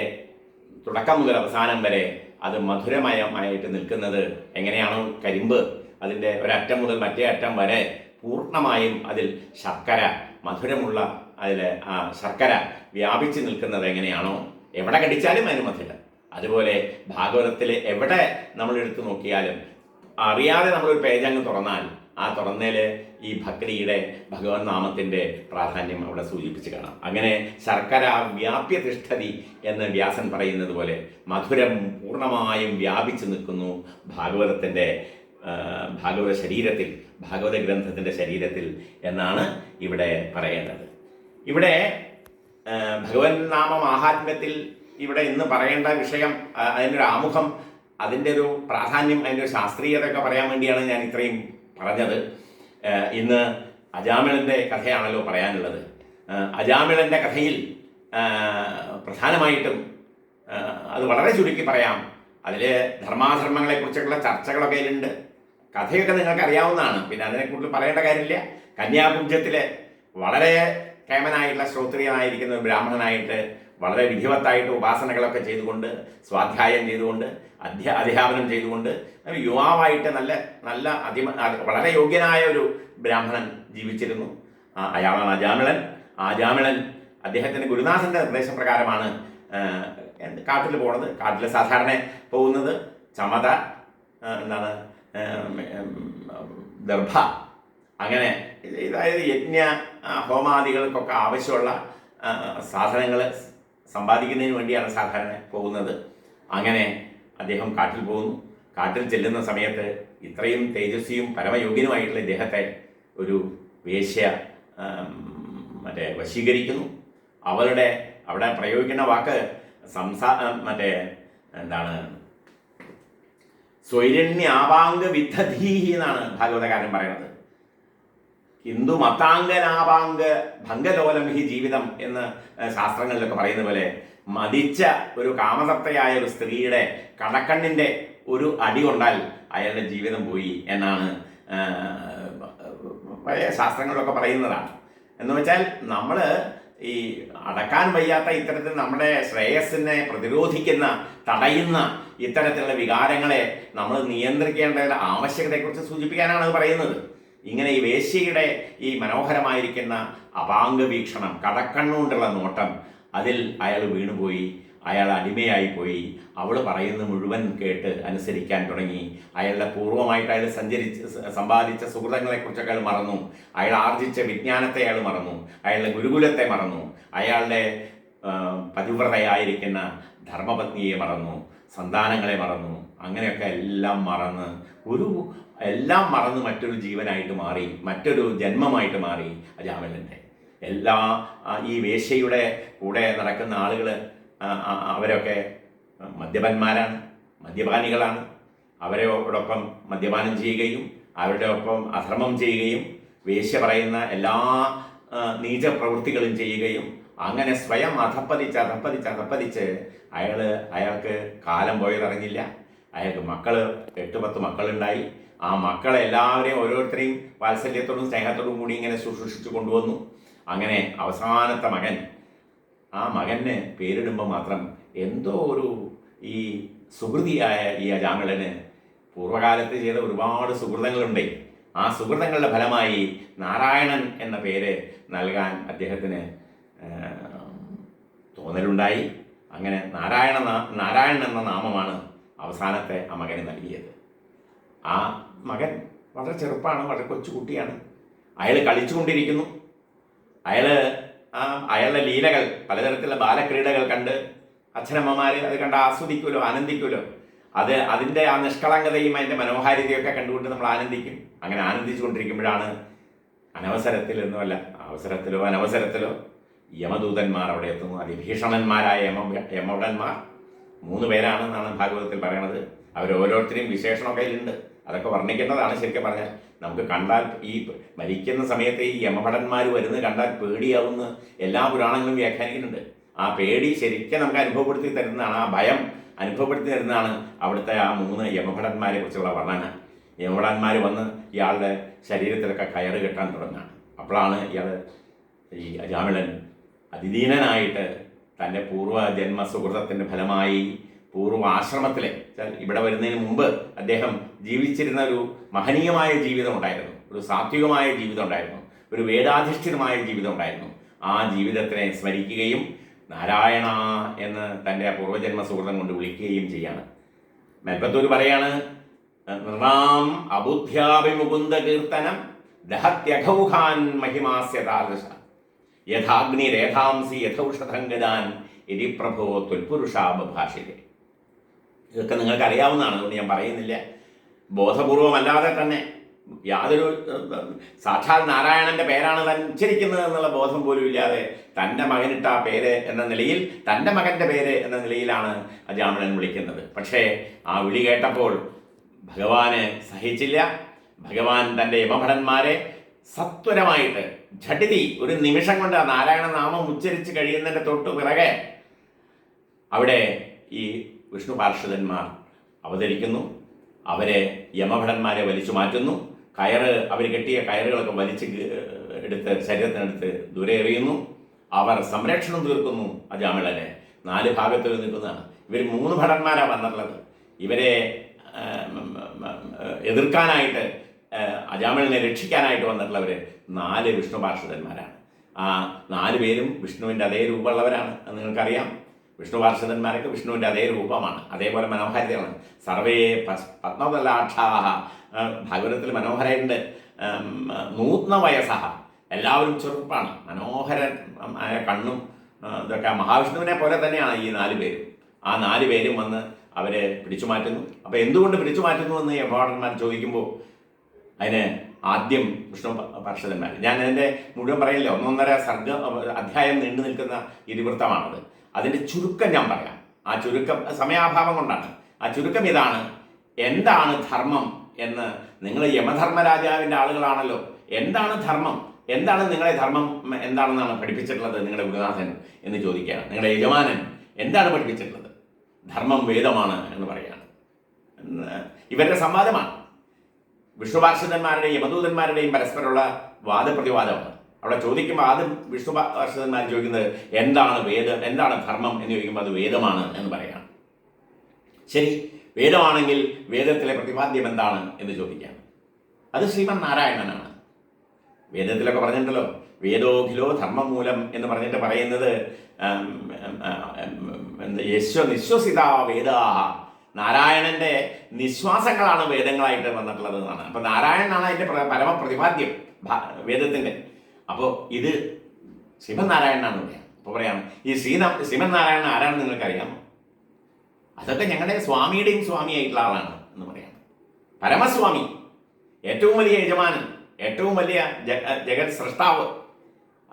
[SPEAKER 1] തുടക്കം മുതൽ അവസാനം വരെ അത് മധുരമയമായിട്ട് നിൽക്കുന്നത് എങ്ങനെയാണോ, കരിമ്പ് അതിൻ്റെ ഒരറ്റം മുതൽ മറ്റേ അറ്റം വരെ പൂർണ്ണമായും അതിൽ ശർക്കര, മധുരമുള്ള അതിൽ ആ ശർക്കര വ്യാപിച്ച് നിൽക്കുന്നത് എങ്ങനെയാണോ, എവിടെ കടിച്ചാലും അതിന് മധുരം, അതുപോലെ ഭാഗവതത്തിൽ എവിടെ നമ്മളെടുത്ത് നോക്കിയാലും അറിയാതെ നമ്മളൊരു പേജ് അങ്ങ് തുറന്നാൽ ആ തുറന്നേൽ ഈ ഭക്തിയുടെ ഭഗവത് നാമത്തിൻ്റെ പ്രാധാന്യം അവിടെ സൂചിപ്പിച്ച് കാണാം. അങ്ങനെ ശർക്കര വ്യാപ്യ തിഷ്ഠതി എന്ന് വ്യാസൻ പറയുന്നത് പോലെ മധുരം പൂർണ്ണമായും വ്യാപിച്ചു നിൽക്കുന്നു ഭാഗവതത്തിൻ്റെ ഭാഗവത ശരീരത്തിൽ, ഭാഗവത ഗ്രന്ഥത്തിൻ്റെ ശരീരത്തിൽ എന്നാണ് ഇവിടെ പറയേണ്ടത്. ഇവിടെ ഭഗവൻ നാമ മാഹാത്മ്യത്തിൽ ഇവിടെ ഇന്ന് പറയേണ്ട വിഷയം, അതിൻ്റെ ആമുഖം, അതിൻ്റെ ഒരു പ്രാധാന്യം, അതിൻ്റെ ഒരു ശാസ്ത്രീയതയൊക്കെ പറയാൻ വേണ്ടിയാണ് ഞാൻ ഇത്രയും പറഞ്ഞത്. ഇന്ന് അജാമിളൻ്റെ കഥയാണല്ലോ പറയാനുള്ളത്. അജാമിളൻ്റെ കഥയിൽ പ്രധാനമായിട്ടും അത് വളരെ ചുരുക്കി പറയാം. അതിൽ ധർമാധർമ്മങ്ങളെക്കുറിച്ചുള്ള ചർച്ചകളൊക്കെ അതിലുണ്ട്. കഥയൊക്കെ നിങ്ങൾക്ക് അറിയാവുന്നതാണ്, പിന്നെ അതിനെക്കുറിച്ച് പറയേണ്ട കാര്യമില്ല. കന്യാകുബ്ജത്തിലെ വളരെ കേമനായിട്ടുള്ള ശ്രോത്രിയനായിരിക്കുന്ന ഒരു ബ്രാഹ്മണനായിട്ട് വളരെ വിധിവത്തായിട്ട് ഉപാസനകളൊക്കെ ചെയ്തുകൊണ്ട്, സ്വാധ്യായം ചെയ്തുകൊണ്ട്, അധ്യാപനം ചെയ്തുകൊണ്ട് യുവാവായിട്ട് വളരെ യോഗ്യനായ ഒരു ബ്രാഹ്മണൻ ജീവിച്ചിരുന്നു. അയാളാണ് അജാമിളൻ. അജാമിളൻ അദ്ദേഹത്തിൻ്റെ ഗുരുനാഥൻ്റെ നിർദ്ദേശപ്രകാരമാണ് കാട്ടിൽ പോകുന്നത്. കാട്ടിൽ സാധാരണ പോകുന്നത് ചമത, ദർഭ, അങ്ങനെ അതായത് യജ്ഞ ഹോമാദികൾക്കൊക്കെ ആവശ്യമുള്ള സാധനങ്ങൾ സമ്പാദിക്കുന്നതിന് വേണ്ടിയാണ് സാധാരണ പോകുന്നത്. അങ്ങനെ അദ്ദേഹം കാട്ടിൽ പോകുന്നു. കാട്ടിൽ ചെല്ലുന്ന സമയത്ത് ഇത്രയും തേജസ്വിയും പരമയോഗ്യനുമായിട്ടുള്ള ഇദ്ദേഹത്തെ ഒരു വേശ്യ വശീകരിക്കുന്നു. അവിടെ പ്രയോഗിക്കുന്ന വാക്ക് സ്വൈരണ്യാപാംഗ വിദ്ധധീഹി എന്നാണ് ഭാഗവതകാരൻ പറയുന്നത്. ഹിന്ദു മതാംഗനാപാംഗ ഭംഗലോലം ഹി ജീവിതം എന്ന് ശാസ്ത്രങ്ങളിലൊക്കെ പറയുന്ന പോലെ മതിച്ച ഒരു കാമസപ്തയായ ഒരു സ്ത്രീയുടെ കടക്കണ്ണിൻ്റെ ഒരു അടി കൊണ്ടാൽ അയാളുടെ ജീവിതം പോയി എന്നാണ് പഴയ ശാസ്ത്രങ്ങളിലൊക്കെ പറയുന്നതാണ്. എന്ന് വെച്ചാൽ നമ്മൾ ഈ അടക്കാൻ വയ്യാത്ത ഇത്തരത്തിൽ നമ്മുടെ ശ്രേയസ്സിനെ പ്രതിരോധിക്കുന്ന, തടയുന്ന ഇത്തരത്തിലുള്ള വികാരങ്ങളെ നമ്മൾ നിയന്ത്രിക്കേണ്ട ആവശ്യകതയെക്കുറിച്ച് സൂചിപ്പിക്കാനാണ് അത് പറയുന്നത്. ഇങ്ങനെ ഈ വേശ്യയുടെ ഈ മനോഹരമായിരിക്കുന്ന അപാംഗ വീക്ഷണം, കടക്കണ്ണുകൊണ്ടുള്ള നോട്ടം, അതിൽ അയാൾ വീണുപോയി, അയാൾ അടിമയായിപ്പോയി. അവൾ പറയുന്നത് മുഴുവൻ കേട്ട് അനുസരിക്കാൻ തുടങ്ങി. അയാളുടെ പൂർവ്വമായിട്ട് അയാൾ സമ്പാദിച്ച സുഹൃതങ്ങളെക്കുറിച്ചൊക്കെ അയാൾ മറന്നു. അയാൾ ആർജിച്ച വിജ്ഞാനത്തെ അയാൾ മറന്നു. അയാളുടെ ഗുരുകുലത്തെ മറന്നു. അയാളുടെ പതിവ്രതയായിരിക്കുന്ന ധർമ്മപത്നിയെ മറന്നു. സന്താനങ്ങളെ മറന്നു. അങ്ങനെയൊക്കെ എല്ലാം മറന്ന് മറ്റൊരു ജീവനായിട്ട് മാറി, മറ്റൊരു ജന്മമായിട്ട് മാറി അജാമിളൻ്റെ. ഈ വേശ്യയുടെ കൂടെ നടക്കുന്ന ആളുകൾ അവരൊക്കെ മദ്യപാനികളാണ്. അവരോടൊപ്പം മദ്യപാനം ചെയ്യുകയും അവരുടെ ഒപ്പം അധർമ്മം ചെയ്യുകയും വേശ്യ പറയുന്ന എല്ലാ നീച പ്രവൃത്തികളും ചെയ്യുകയും അങ്ങനെ സ്വയം അധപ്പതിച്ച് അയാൾക്ക് കാലം പോയതറിഞ്ഞില്ല. അയാൾക്ക് 8-10 മക്കളുണ്ടായി. ആ മക്കളെ എല്ലാവരെയും ഓരോരുത്തരെയും വാത്സല്യത്തോടും സ്നേഹത്തോടും കൂടി ഇങ്ങനെ ശുശ്രൂഷിച്ചു കൊണ്ടുവന്നു. അങ്ങനെ അവസാനത്തെ മകൻ, ആ മകന് പേരിടുമ്പോൾ മാത്രം എന്തോ ഒരു ഈ സുഹൃതിയായ ഈ അജാമിളന് പൂർവ്വകാലത്ത് ചെയ്ത ഒരുപാട് സുഹൃതങ്ങളുണ്ട്. ആ സുഹൃതങ്ങളുടെ ഫലമായി നാരായണൻ എന്ന പേര് നൽകാൻ അദ്ദേഹത്തിന് തോന്നലുണ്ടായി. അങ്ങനെ നാരായണൻ എന്ന നാമമാണ് അവസാനത്തെ ആ മകന് നൽകിയത്. ആ മകൻ വളരെ ചെറുപ്പമാണ്, വളരെ കൊച്ചുകുട്ടിയാണ്. അയാൾ കളിച്ചുകൊണ്ടിരിക്കുന്നു. അയാളുടെ ലീലകൾ, പലതരത്തിലുള്ള ബാലക്രീഡകൾ കണ്ട് അച്ഛനമ്മമാർ അത് കണ്ട് ആസ്വദിക്കുമല്ലോ, ആനന്ദിക്കുമല്ലോ. അതിൻ്റെ ആ നിഷ്കളങ്കതയും അതിൻ്റെ മനോഹാരിതയൊക്കെ കണ്ടുകൊണ്ട് നമ്മൾ ആനന്ദിക്കും. അങ്ങനെ ആനന്ദിച്ചു കൊണ്ടിരിക്കുമ്പോഴാണ് അവസരത്തിലോ അനവസരത്തിലോ യമദൂതന്മാർ അവിടെ എത്തുന്നു. അതിഭീഷണന്മാരായ യമഭടന്മാർ 3 പേരാണെന്നാണ് ഭാഗവതത്തിൽ പറയണത്. അവരോരോരുത്തരെയും വിശേഷണമൊക്കെ ഉണ്ട്. അതൊക്കെ വർണ്ണിക്കേണ്ടതാണ്. ശരിക്കും പറഞ്ഞാൽ നമുക്ക് കണ്ടാൽ ഈ മരിക്കുന്ന സമയത്ത് ഈ യമഭടന്മാർ വരുന്നത് കണ്ടാൽ പേടിയാവുന്ന എല്ലാ പുരാണങ്ങളും വ്യാഖ്യാനിക്കുന്നുണ്ട്. ആ പേടി ശരിക്കും നമുക്ക് അനുഭവപ്പെടുത്തി തരുന്നതാണ്, ആ ഭയം അനുഭവപ്പെടുത്തി തരുന്നതാണ് അവിടുത്തെ ആ 3 യമഭടന്മാരെ കുറിച്ചുള്ള വർണ്ണന. യമഭടന്മാർ വന്ന് ഇയാളുടെ ശരീരത്തിലൊക്കെ കയറ് കെട്ടാൻ തുടങ്ങുകയാണ്. അപ്പോഴാണ് ഈ അജാമിളൻ അതിദീനനായിട്ട് തൻ്റെ പൂർവ്വജന്മ സുഹൃതത്തിൻ്റെ ഫലമായി ആശ്രമത്തിലെ, ഇവിടെ വരുന്നതിന് മുമ്പ് അദ്ദേഹം ജീവിച്ചിരുന്ന ഒരു മഹനീയമായ ജീവിതം ഉണ്ടായിരുന്നു, ഒരു സാത്വികമായ ജീവിതം ഉണ്ടായിരുന്നു, ഒരു വേദാധിഷ്ഠിതമായ ജീവിതം ഉണ്ടായിരുന്നു. ആ ജീവിതത്തിനെ സ്മരിക്കുകയും നാരായണ എന്ന് തൻ്റെ പൂർവ്വജന്മ സുഹൃതം കൊണ്ട് വിളിക്കുകയും ചെയ്യാണ്. മെൽപ്പത്തൂർ പറയാണ്, നൃണാം അബുദ്ധ്യാഭിമുകുന്ദ കീർത്തനം ദഹത്യഘൗഹാൻ മഹിമാസ്യ താദൃശ യഥാഗ്നി രേഖാംസി യഥൌഷധംഗദാൻ ഇതി പ്രഭോ തുൽപുരുഷാഭാഷിതേ. ഇതൊക്കെ നിങ്ങൾക്ക് അറിയാവുന്നതാണ്, അതുകൊണ്ട് ഞാൻ പറയുന്നില്ല. ബോധപൂർവമല്ലാതെ തന്നെ യാതൊരു സാക്ഷാൽ നാരായണന്റെ പേരാണ് താൻ ഉച്ചരിക്കുന്നത് എന്നുള്ള ബോധം പോലും ഇല്ലാതെ തൻ്റെ മകനിട്ട ആ പേര് എന്ന നിലയിൽ, തൻ്റെ മകൻ്റെ പേര് എന്ന നിലയിലാണ് അജാമിളൻ വിളിക്കുന്നത്. പക്ഷേ ആ വിളി കേട്ടപ്പോൾ ഭഗവാന് സഹിച്ചില്ല. ഭഗവാൻ തൻ്റെ യമഭടന്മാരെ സത്വരമായിട്ട് ഝടിതി ഒരു നിമിഷം കൊണ്ട് ആ നാരായണ നാമം ഉച്ചരിച്ച് കഴിയുന്നതിൻ്റെ തൊട്ടു പിറകെ അവിടെ ഈ വിഷ്ണു പാർഷദന്മാർ അവതരിക്കുന്നു. അവരെ യമഭടന്മാരെ വലിച്ചു മാറ്റുന്നു. അവർ കെട്ടിയ കയറുകളൊക്കെ വലിച്ച് എടുത്ത് ശരീരത്തിനടുത്ത് ദൂരെ എറിയുന്നു. അവർ സംരക്ഷണം തീർക്കുന്നു അജാമിളനെ. 4 ഭാഗത്തിൽ നിൽക്കുന്നതാണ്. ഇവർ 3 ഭടന്മാരാണ് വന്നിട്ടുള്ളത്. ഇവരെ എതിർക്കാനായിട്ട്, അജാമിളനെ രക്ഷിക്കാനായിട്ട് വന്നിട്ടുള്ളവർ 4 വിഷ്ണു പാർഷദന്മാരാണ്. ആ 4 പേരും വിഷ്ണുവിൻ്റെ അതേ രൂപമുള്ളവരാണ് എന്ന് നിങ്ങൾക്കറിയാം. വിഷ്ണു പാർഷദന്മാരൊക്കെ വിഷ്ണുവിൻ്റെ അതേ രൂപമാണ്, അതേപോലെ മനോഹാരിതയാണ്. സർവേ പത്മവല്ലാക്ഷാഹ, ഭാഗവതത്തിൽ മനോഹരമുണ്ട്. നൂത്ന വയസ്സഹ, എല്ലാവരും ചെറുപ്പാണ്, മനോഹരമായ കണ്ണും ഇതൊക്കെ മഹാവിഷ്ണുവിനെ പോലെ തന്നെയാണ് ഈ 4 പേരും. ആ 4 പേരും വന്ന് അവരെ പിടിച്ചു മാറ്റുന്നു. അപ്പോൾ എന്തുകൊണ്ട് പിടിച്ചു മാറ്റുന്നു എന്ന് യഭടന്മാർ ചോദിക്കുമ്പോൾ അതിന് ആദ്യം വിഷ്ണു പാർഷദന്മാർ, ഞാൻ അതിൻ്റെ മുഴുവൻ പറയില്ല, 1.5 അധ്യായം നീണ്ടു നിൽക്കുന്ന ഇതിവൃത്തമാണത്. അതിൻ്റെ ചുരുക്കം ഞാൻ പറയാം. ആ ചുരുക്കം സമയാഭാവം കൊണ്ടാണ്. ആ ചുരുക്കം ഇതാണ്: എന്താണ് ധർമ്മം എന്ന് നിങ്ങൾ യമധർമ്മരാജാവിൻ്റെ ആളുകളാണല്ലോ. എന്താണ് ധർമ്മം? എന്താണ് നിങ്ങളെ ധർമ്മം എന്താണെന്നാണ് പഠിപ്പിച്ചിട്ടുള്ളത് നിങ്ങളുടെ ഗുരുനാഥൻ എന്ന് ചോദിക്കുകയാണ്. നിങ്ങളുടെ യജമാനൻ എന്താണ് പഠിപ്പിച്ചിട്ടുള്ളത്? ധർമ്മം വേദമാണ് എന്ന് പറയുകയാണ്. ഇവരുടെ സംവാദമാണ്. വിഷ്ണു പാർഷദന്മാരുടെയും യമദൂതന്മാരുടെയും പരസ്പരമുള്ള വാദപ്രതിവാദമാണ്. അവിടെ ചോദിക്കുമ്പോൾ ആദ്യം വിഷ്ണു പാർഷദന്മാർ ചോദിക്കുന്നത് എന്താണ് വേദം, എന്താണ് ധർമ്മം എന്ന് ചോദിക്കുമ്പോൾ അത് വേദമാണ് എന്ന് പറയുകയാണ്. ശരി, വേദമാണെങ്കിൽ വേദത്തിലെ പ്രതിപാദ്യം എന്താണ് എന്ന് ചോദിക്കുകയാണ്. അത് ശ്രീമൻ നാരായണനാണ്. വേദത്തിലൊക്കെ പറഞ്ഞിട്ടുണ്ടല്ലോ, വേദോഖിലോ ധർമ്മമൂലം എന്ന് പറഞ്ഞിട്ട് പറയുന്നത് നിശ്വസിത വേദാഹ, നാരായണന്റെ നിശ്വാസങ്ങളാണ് വേദങ്ങളായിട്ട് വന്നിട്ടുള്ളത് എന്നാണ്. അപ്പൊ നാരായണനാണ് അതിന്റെ പരമപ്രതിപാദ്യം വേദത്തിന്റെ. അപ്പോൾ ഇത് ശ്രീമന്നാരായണനാണ് പറയാം. അപ്പോൾ പറയാണ് ഈ ശ്രീമന്നാരായണൻ ആരാണെന്ന് നിങ്ങൾക്കറിയാമോ? അതൊക്കെ ഞങ്ങളുടെ സ്വാമിയുടെയും സ്വാമിയായിട്ടുള്ള ആളാണ് എന്ന് പറയാം. പരമസ്വാമി, ഏറ്റവും വലിയ യജമാനൻ, ഏറ്റവും വലിയ ജഗത് സൃഷ്ടാവ്,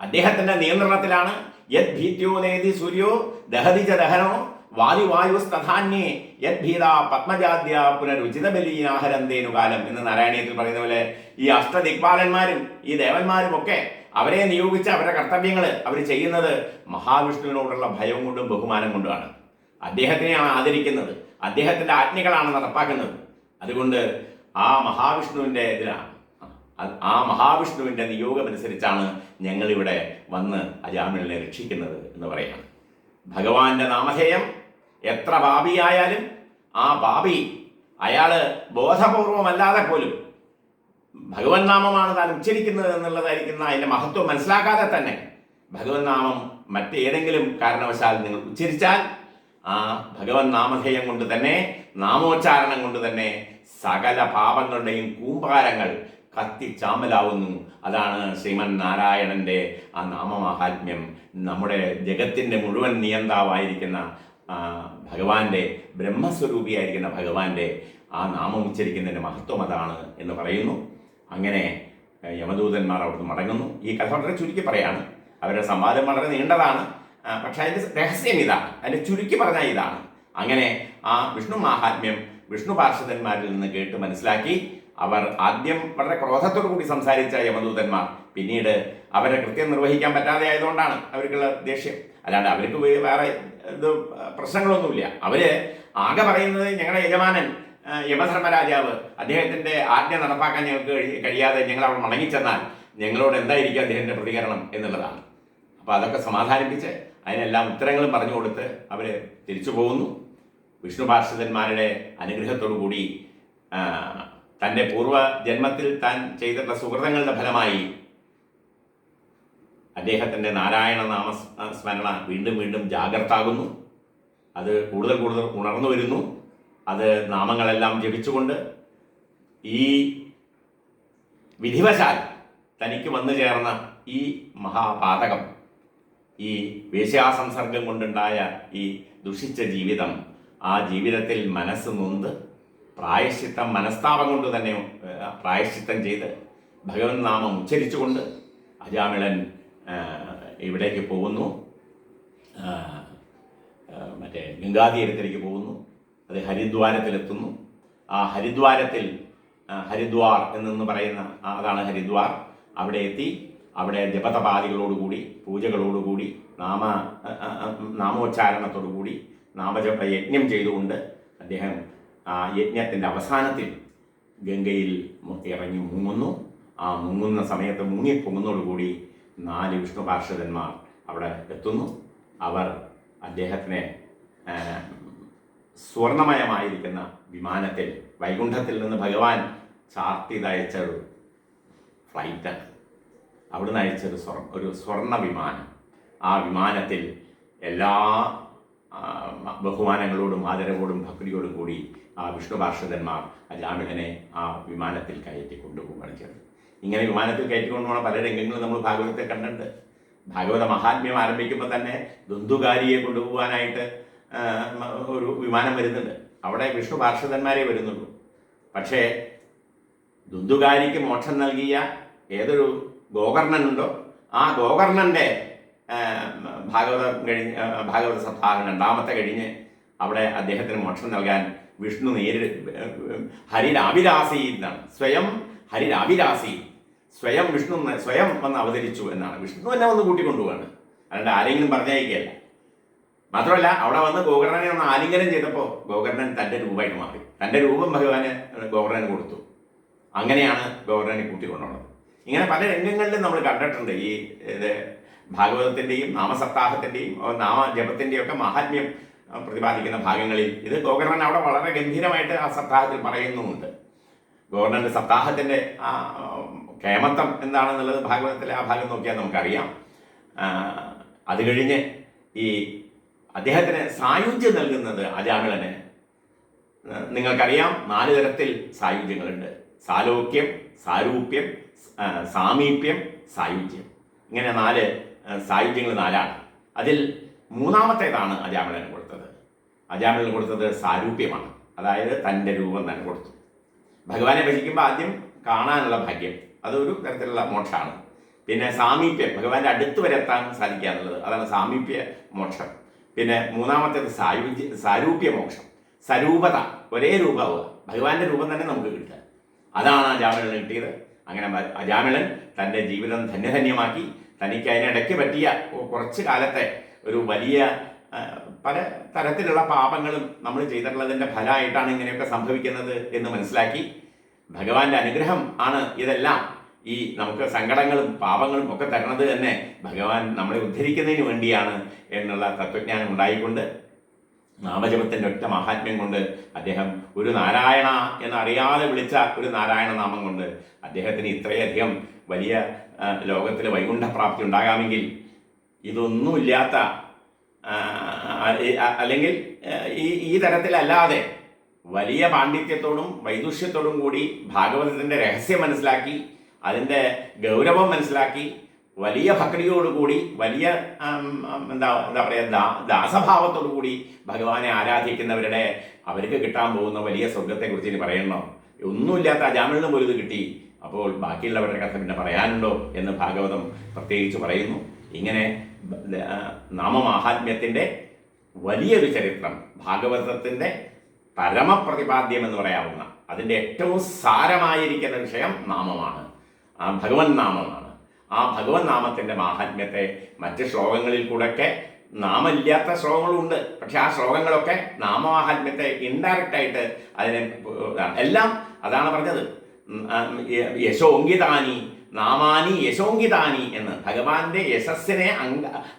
[SPEAKER 1] അദ്ദേഹത്തിന്റെ നിയന്ത്രണത്തിലാണ് യത് ഭീത്യോദേതി സൂര്യോ ദഹതി ച ദഹനോ വായുസ്തഥാന്യേ യത് ഭീത പത്മജാദ്യ പുനരുചിത ബലീനാഹരന്തേനു കാലം എന്ന് നാരായണീയത്തിൽ പറയുന്ന പോലെ ഈ അഷ്ടദിക്പാലന്മാരും ഈ ദേവന്മാരും ഒക്കെ അവരെ നിയോഗിച്ച അവരുടെ കർത്തവ്യങ്ങൾ അവർ ചെയ്യുന്നത് മഹാവിഷ്ണുവിനോടുള്ള ഭയം കൊണ്ടും ബഹുമാനം കൊണ്ടുമാണ്. അദ്ദേഹത്തിനെയാണ് ആദരിക്കുന്നത്, അദ്ദേഹത്തിൻ്റെ ആജ്ഞകളാണ് നടപ്പാക്കുന്നത്. അതുകൊണ്ട് ആ മഹാവിഷ്ണുവിൻ്റെ നിയോഗമനുസരിച്ചാണ് ഞങ്ങളിവിടെ വന്ന് അജാമിളനെ രക്ഷിക്കുന്നത് എന്ന് പറയാം. ഭഗവാന്റെ നാമധേയം എത്ര പാപിയായാലും ആ പാപി അയാൾ ബോധപൂർവമല്ലാതെ പോലും ഭഗവൻ നാമമാണ് താൻ ഉച്ചരിക്കുന്നത് എന്നുള്ളതായിരിക്കുന്ന അതിൻ്റെ മഹത്വം മനസ്സിലാക്കാതെ തന്നെ ഭഗവൻ നാമം മറ്റേതെങ്കിലും കാരണവശാൽ നിങ്ങൾ ഉച്ചരിച്ചാൽ ആ ഭഗവൻ നാമധേയം കൊണ്ട് തന്നെ, നാമോച്ചാരണം കൊണ്ട് തന്നെ സകല പാപങ്ങളുടെയും കൂമ്പാരങ്ങൾ കത്തിച്ചാമ്പലാവുന്നു. അതാണ് ശ്രീമൻ നാരായണന്റെ ആ നാമമാഹാത്മ്യം. നമ്മുടെ ജഗത്തിൻ്റെ മുഴുവൻ നിയന്താവായിരിക്കുന്ന ഭഗവാന്റെ, ബ്രഹ്മസ്വരൂപിയായിരിക്കുന്ന ഭഗവാന്റെ ആ നാമം ഉച്ചരിക്കുന്നതിൻ്റെ മഹത്വം അതാണ് എന്ന് പറയുന്നു. അങ്ങനെ യമദൂതന്മാർ അവിടുന്ന് മടങ്ങുന്നു. ഈ കഥ വളരെ ചുരുക്കി പറയാണ്. അവരുടെ സംവാദം വളരെ നീണ്ടതാണ്. പക്ഷെ അതിൻ്റെ രഹസ്യം ഇതാണ്, അതിൻ്റെ ചുരുക്കി പറഞ്ഞാൽ ഇതാണ്. അങ്ങനെ ആ വിഷ്ണു മാഹാത്മ്യം വിഷ്ണു പാർഷദന്മാരിൽ നിന്ന് കേട്ട് മനസ്സിലാക്കി അവർ ആദ്യം വളരെ ക്രോധത്തോടു കൂടി സംസാരിച്ച യമദൂതന്മാർ പിന്നീട് അവരെ കൃത്യം നിർവഹിക്കാൻ പറ്റാതെ ആയതുകൊണ്ടാണ് അവർക്കുള്ള ദേഷ്യം. അല്ലാണ്ട് അവർക്ക് വേറെ പ്രശ്നങ്ങളൊന്നുമില്ല. അവര് ആകെ പറയുന്നത് ഞങ്ങളുടെ യജമാനൻ യമധർമ്മരാജാവ് അദ്ദേഹത്തിന്റെ ആജ്ഞ നടപ്പാക്കാൻ ഞങ്ങൾക്ക് കഴിയാതെ ഞങ്ങൾ അവിടെ മടങ്ങിച്ചെന്നാൽ ഞങ്ങളോട് എന്തായിരിക്കും അദ്ദേഹത്തിന്റെ പ്രതികരണം എന്നുള്ളതാണ്. അപ്പോൾ അതൊക്കെ സമാധാനിപ്പിച്ച് അതിനെല്ലാം ഉത്തരങ്ങളും പറഞ്ഞു കൊടുത്ത് അവർ തിരിച്ചു പോകുന്നു. വിഷ്ണു പാർഷദന്മാരുടെ അനുഗ്രഹത്തോടു കൂടി തൻ്റെ പൂർവ്വജന്മത്തിൽ താൻ ചെയ്തിട്ടുള്ള സുഹൃതങ്ങളുടെ ഫലമായി അദ്ദേഹത്തിൻ്റെ നാരായണ നാമസ്മരണ വീണ്ടും വീണ്ടും ജാഗ്രതാകുന്നു. അത് കൂടുതൽ കൂടുതൽ ഉണർന്നു വരുന്നു. അത് നാമങ്ങളെല്ലാം ജപിച്ചുകൊണ്ട് ഈ വിധിവശാൽ തനിക്ക് വന്നു ചേർന്ന ഈ മഹാപാതകം, ഈ വേശ്യാസംസർഗം കൊണ്ടുണ്ടായ ഈ ദുഷിച്ച ജീവിതം, ആ ജീവിതത്തിൽ മനസ്സ് നൊന്ത് പ്രായശ്ചിത്തം മനസ്താപം കൊണ്ട് തന്നെ പ്രായശ്ചിത്തം ചെയ്ത് ഭഗവൻ നാമം ഉച്ചരിച്ചുകൊണ്ട് അജാമിളൻ ഇവിടേക്ക് പോകുന്നു, മറ്റേ ഗംഗാതീരത്തിലേക്ക് പോകുന്നു. അത് ഹരിദ്വാരത്തിലെത്തുന്നു. ആ ഹരിദ്വാരത്തിൽ ഹരിദ്വാർ എന്ന് പറയുന്ന അതാണ് ഹരിദ്വാർ. അവിടെ എത്തി അവിടെ ജപതപാദികളോടുകൂടി പൂജകളോടുകൂടി നാമോച്ചാരണത്തോടുകൂടി നാമജപ യജ്ഞം ചെയ്തുകൊണ്ട് അദ്ദേഹം ആ യജ്ഞത്തിൻ്റെ അവസാനത്തിൽ ഗംഗയിൽ ഇറങ്ങി മുങ്ങുന്നു. ആ മുങ്ങുന്ന സമയത്ത് മുങ്ങിപ്പൊങ്ങുന്നതോടുകൂടി 4 വിഷ്ണു പാർഷദന്മാർ അവിടെ എത്തുന്നു. അവർ അദ്ദേഹത്തിനെ സ്വർണമയമായിരിക്കുന്ന വിമാനത്തിൽ വൈകുണ്ഠത്തിൽ നിന്ന് ഭഗവാൻ ചാർത്തിയതയച്ചൊരു ഫ്ലൈറ്റാണ്. അവിടുന്ന് അയച്ചൊരു ഒരു സ്വർണ്ണ വിമാനം. ആ വിമാനത്തിൽ എല്ലാ ബഹുമാനങ്ങളോടും ആദരവോടും ഭക്തിയോടും കൂടി ആ വിഷ്ണു പാർഷദന്മാർ അജാമിളനെ ആ വിമാനത്തിൽ കയറ്റി കൊണ്ടുപോവുകയാണ് ചെയ്തത്. ഇങ്ങനെ വിമാനത്തിൽ കയറ്റിക്കൊണ്ടുപോകുന്ന പല രംഗങ്ങളും നമ്മൾ ഭാഗവതത്തെ കണ്ടിട്ടുണ്ട്. ഭാഗവത മഹാത്മ്യം ആരംഭിക്കുമ്പോൾ തന്നെ ദുന്ദുകാരിയെ കൊണ്ടുപോകാനായിട്ട് ഒരു വിമാനം വരുന്നുണ്ട്. അവിടെ വിഷ്ണു പാർഷദന്മാരെ വരുന്നുള്ളൂ. പക്ഷേ ദുന്ദുകാരിക്ക് മോക്ഷം നൽകിയ ഏതൊരു ഗോകർണനുണ്ടോ ആ ഗോകർണൻ്റെ ഭാഗവത സപ്താഹം 2ാമത്തെ കഴിഞ്ഞ് അവിടെ അദ്ദേഹത്തിന് മോക്ഷം നൽകാൻ വിഷ്ണു ഹരിരാവിലാസി എന്നാണ്. സ്വയം ഹരിരാവിലാസി, സ്വയം വിഷ്ണു സ്വയം വന്ന് അവതരിച്ചു എന്നാണ്. വിഷ്ണു തന്നെ വന്ന് കൂട്ടിക്കൊണ്ടുപോവാണ്, അല്ലാണ്ട് ആരെങ്കിലും പറഞ്ഞയക്കുകയല്ല. മാത്രമല്ല അവിടെ വന്ന് ഗോകർണനെ ഒന്ന് ആലിംഗനം ചെയ്തപ്പോൾ ഗോകർണൻ തൻ്റെ രൂപമായിട്ട് മാറി. തൻ്റെ രൂപം ഭഗവാന് ഗോകർണന് കൊടുത്തു. അങ്ങനെയാണ് ഗോകർണനെ കൂട്ടിക്കൊണ്ടുപോകുന്നത്. ഇങ്ങനെ പല രംഗങ്ങളിലും നമ്മൾ കണ്ടിട്ടുണ്ട്. ഈ ഭാഗവതത്തിൻ്റെയും നാമസപ്താഹത്തിൻ്റെയും നാമജപത്തിൻ്റെയും ഒക്കെ മഹാത്മ്യം പ്രതിപാദിക്കുന്ന ഭാഗങ്ങളിൽ ഇത് ഗോകർണൻ അവിടെ വളരെ ഗംഭീരമായിട്ട് ആ സപ്താഹത്തിൽ പറയുന്നുമുണ്ട്. ഗോകർണൻ്റെ സപ്താഹത്തിൻ്റെ ആ കേമത്വം എന്താണെന്നുള്ളത് ഭാഗവതത്തിലെ ആ ഭാഗം നോക്കിയാൽ നമുക്കറിയാം. അത് കഴിഞ്ഞ് ഈ അദ്ദേഹത്തിന് സായുജ്യം നൽകുന്നത് അജാമിളന്. നിങ്ങൾക്കറിയാം 4 തരത്തിൽ സായുജ്യങ്ങളുണ്ട്. സാലോക്യം, സാരൂപ്യം, സാമീപ്യം, സായുജ്യം. ഇങ്ങനെ 4 സായുജ്യങ്ങൾ 4ആണ്. അതിൽ 3ാമത്തേതാണ് അജാമിളന് കൊടുത്തത്. അജാമിളന് കൊടുത്തത് സാരൂപ്യമാണ്. അതായത് തൻ്റെ രൂപം തന്നെ കൊടുത്തു. ഭഗവാനെ ഭജിക്കുമ്പോൾ ആദ്യം കാണാനുള്ള ഭാഗ്യം, അതൊരു തരത്തിലുള്ള മോക്ഷമാണ്. പിന്നെ സാമീപ്യം, ഭഗവാന്റെ അടുത്ത് വരെ എത്താൻ സാധിക്കുക എന്നുള്ളത്, അതാണ് സാമീപ്യ മോക്ഷം. പിന്നെ 3ാമത്തേത് സാരൂപ്യ മോക്ഷം, സ്വരൂപത, ഒരേ രൂപമാവുക, ഭഗവാന്റെ രൂപം തന്നെ നമുക്ക് കിട്ടുക. അതാണ് അജാമിളന് കിട്ടിയത്. അങ്ങനെ അജാമിളൻ തൻ്റെ ജീവിതം ധന്യധന്യമാക്കി. തനിക്ക് അതിനിടയ്ക്ക് പറ്റിയ കുറച്ച് കാലത്തെ ഒരു വലിയ പല തരത്തിലുള്ള പാപങ്ങളും നമ്മൾ ചെയ്തിട്ടുള്ളതിൻ്റെ ഫലമായിട്ടാണ് ഇങ്ങനെയൊക്കെ സംഭവിക്കുന്നത് എന്ന് മനസ്സിലാക്കി. ഭഗവാന്റെ അനുഗ്രഹം ആണ് ഇതെല്ലാം. ഈ നമുക്ക് സങ്കടങ്ങളും പാപങ്ങളും ഒക്കെ തരുന്നത് തന്നെ ഭഗവാൻ നമ്മളെ ഉദ്ധരിക്കുന്നതിന് വേണ്ടിയാണ് എന്നുള്ള തത്വജ്ഞാനം ഉണ്ടായിക്കൊണ്ട് നാമജപത്തിൻ്റെ ഒറ്റ മഹാത്മ്യം കൊണ്ട് അദ്ദേഹം ഒരു നാരായണ എന്നറിയാതെ വിളിച്ച ഒരു നാരായണ നാമം കൊണ്ട് അദ്ദേഹത്തിന് ഇത്രയധികം വലിയ ലോകത്തിൽ വൈകുണ്ഠപ്രാപ്തി ഉണ്ടാകാമെങ്കിൽ ഇതൊന്നുമില്ലാത്ത അല്ലെങ്കിൽ ഈ തരത്തിലല്ലാതെ വലിയ പാണ്ഡിത്യത്തോടും വൈദുഷ്യത്തോടും കൂടി ഭാഗവതത്തിൻ്റെ രഹസ്യം മനസ്സിലാക്കി അതിൻ്റെ ഗൗരവം മനസ്സിലാക്കി വലിയ ഭക്തിയോടുകൂടി വലിയ എന്താ പറയുക ദാസഭാവത്തോടു കൂടി ഭഗവാനെ ആരാധിക്കുന്നവരുടെ അവർക്ക് കിട്ടാൻ പോകുന്ന വലിയ സ്വർഗത്തെക്കുറിച്ച് ഇനി പറയണോ? ഒന്നുമില്ലാത്ത അജാമിളിന് പോലും ഇത് കിട്ടി. അപ്പോൾ ബാക്കിയുള്ളവരുടെ കഥ പിന്നെ പറയാനുണ്ടോ എന്ന് ഭാഗവതം പ്രത്യേകിച്ച് പറയുന്നു. ഇങ്ങനെ നാമമാഹാത്മ്യത്തിൻ്റെ വലിയൊരു ചരിത്രം, ഭാഗവതത്തിൻ്റെ പരമപ്രതിപാദ്യം എന്ന് പറയാവുന്ന അതിൻ്റെ ഏറ്റവും സാരമായിരിക്കുന്ന വിഷയം നാമമാണ്, ആ ഭഗവൻ നാമമാണ്. ആ ഭഗവൻ നാമത്തിൻ്റെ മാഹാത്മ്യത്തെ മറ്റ് ശ്ലോകങ്ങളിൽ കൂടെയൊക്കെ നാമമില്ലാത്ത ശ്ലോകങ്ങളുണ്ട്. പക്ഷെ ആ ശ്ലോകങ്ങളൊക്കെ നാമമാഹാത്മ്യത്തെ ഇൻഡയറക്റ്റായിട്ട് അതിനെ എല്ലാം അതാണ് പറഞ്ഞത്. യശോങ്കിതാനി നാമാനി യശോങ്കിതാനി എന്ന് ഭഗവാന്റെ യശസ്സിനെ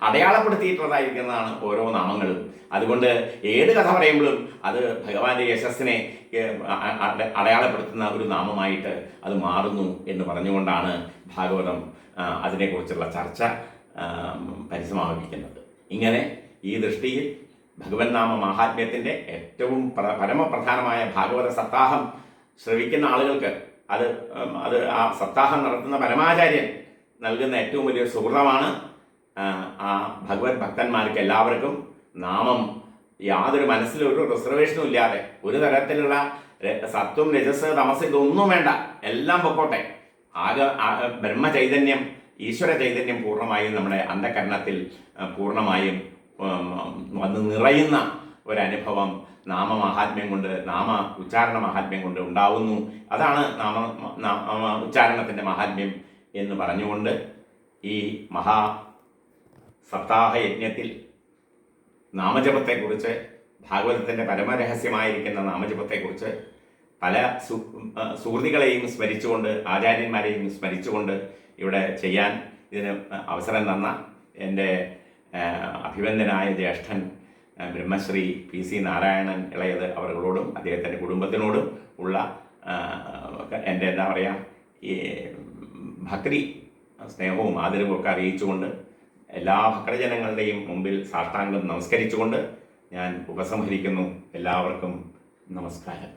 [SPEAKER 1] അടയാളപ്പെടുത്തിയിട്ടുള്ളതായിരിക്കുന്നതാണ് ഓരോ നാമങ്ങളും. അതുകൊണ്ട് ഏത് കഥ പറയുമ്പോഴും അത് ഭഗവാന്റെ യശസ്സിനെ അടയാളപ്പെടുത്തുന്ന ഒരു നാമമായിട്ട് അത് മാറുന്നു എന്ന് പറഞ്ഞുകൊണ്ടാണ് ഭാഗവതം അതിനെക്കുറിച്ചുള്ള ചർച്ച പരിസമാപിക്കുന്നത്. ഇങ്ങനെ ഈ ദൃഷ്ടിയിൽ ഭഗവൻ നാമ മാഹാത്മ്യത്തിൻ്റെ ഏറ്റവും പരമപ്രധാനമായ ഭാഗവത സപ്താഹം ശ്രവിക്കുന്ന ആളുകൾക്ക് അത് ആ സപ്താഹം നടത്തുന്ന പരമാചാര്യൻ നൽകുന്ന ഏറ്റവും വലിയ സുഹൃതമാണ്. ആ ഭഗവത് ഭക്തന്മാർക്ക് എല്ലാവർക്കും നാമം യാതൊരു മനസ്സിലൊരു റിസർവേഷനും ഇല്ലാതെ ഒരു തരത്തിലുള്ള സത്വം രജസ് തമസ് ഇതൊന്നും വേണ്ട, എല്ലാം പൊക്കോട്ടെ. ബ്രഹ്മചൈതന്യം, ഈശ്വര ചൈതന്യം പൂർണ്ണമായും നമ്മുടെ അന്ധകരണത്തിൽ പൂർണ്ണമായും വന്ന് നിറയുന്ന ഒരനുഭവം നാമമാഹാത്മ്യം കൊണ്ട്, നാമ ഉച്ചാരണ മഹാത്മ്യം കൊണ്ട് ഉണ്ടാവുന്നു. അതാണ് ഉച്ചാരണത്തിൻ്റെ മഹാത്മ്യം എന്ന് പറഞ്ഞുകൊണ്ട് ഈ സപ്താഹ യജ്ഞത്തിൽ നാമജപത്തെക്കുറിച്ച്, ഭാഗവതത്തിൻ്റെ പരമരഹസ്യമായിരിക്കുന്ന നാമജപത്തെക്കുറിച്ച് പല സുഹൃത്തുക്കളെയും സ്മരിച്ചുകൊണ്ട്, ആചാര്യന്മാരെയും സ്മരിച്ചുകൊണ്ട് ഇവിടെ ചെയ്യാൻ ഇതിന് അവസരം തന്ന എൻ്റെ അഭിവന്ദനായ ജ്യേഷ്ഠൻ ബ്രഹ്മശ്രീ PC നാരായണൻ ഇളയത് അവരോടും അദ്ദേഹത്തിൻ്റെ കുടുംബത്തിനോടും ഉള്ള എൻ്റെ എന്താ പറയുക ഈ ഭക്തി സ്നേഹവും ആദരവും ഒക്കെ അറിയിച്ചുകൊണ്ട് എല്ലാ ഭക്തജനങ്ങളുടെയും മുമ്പിൽ സാഷ്ടാംഗം നമസ്കരിച്ചുകൊണ്ട് ഞാൻ ഉപസംഹരിക്കുന്നു. എല്ലാവർക്കും നമസ്കാരം.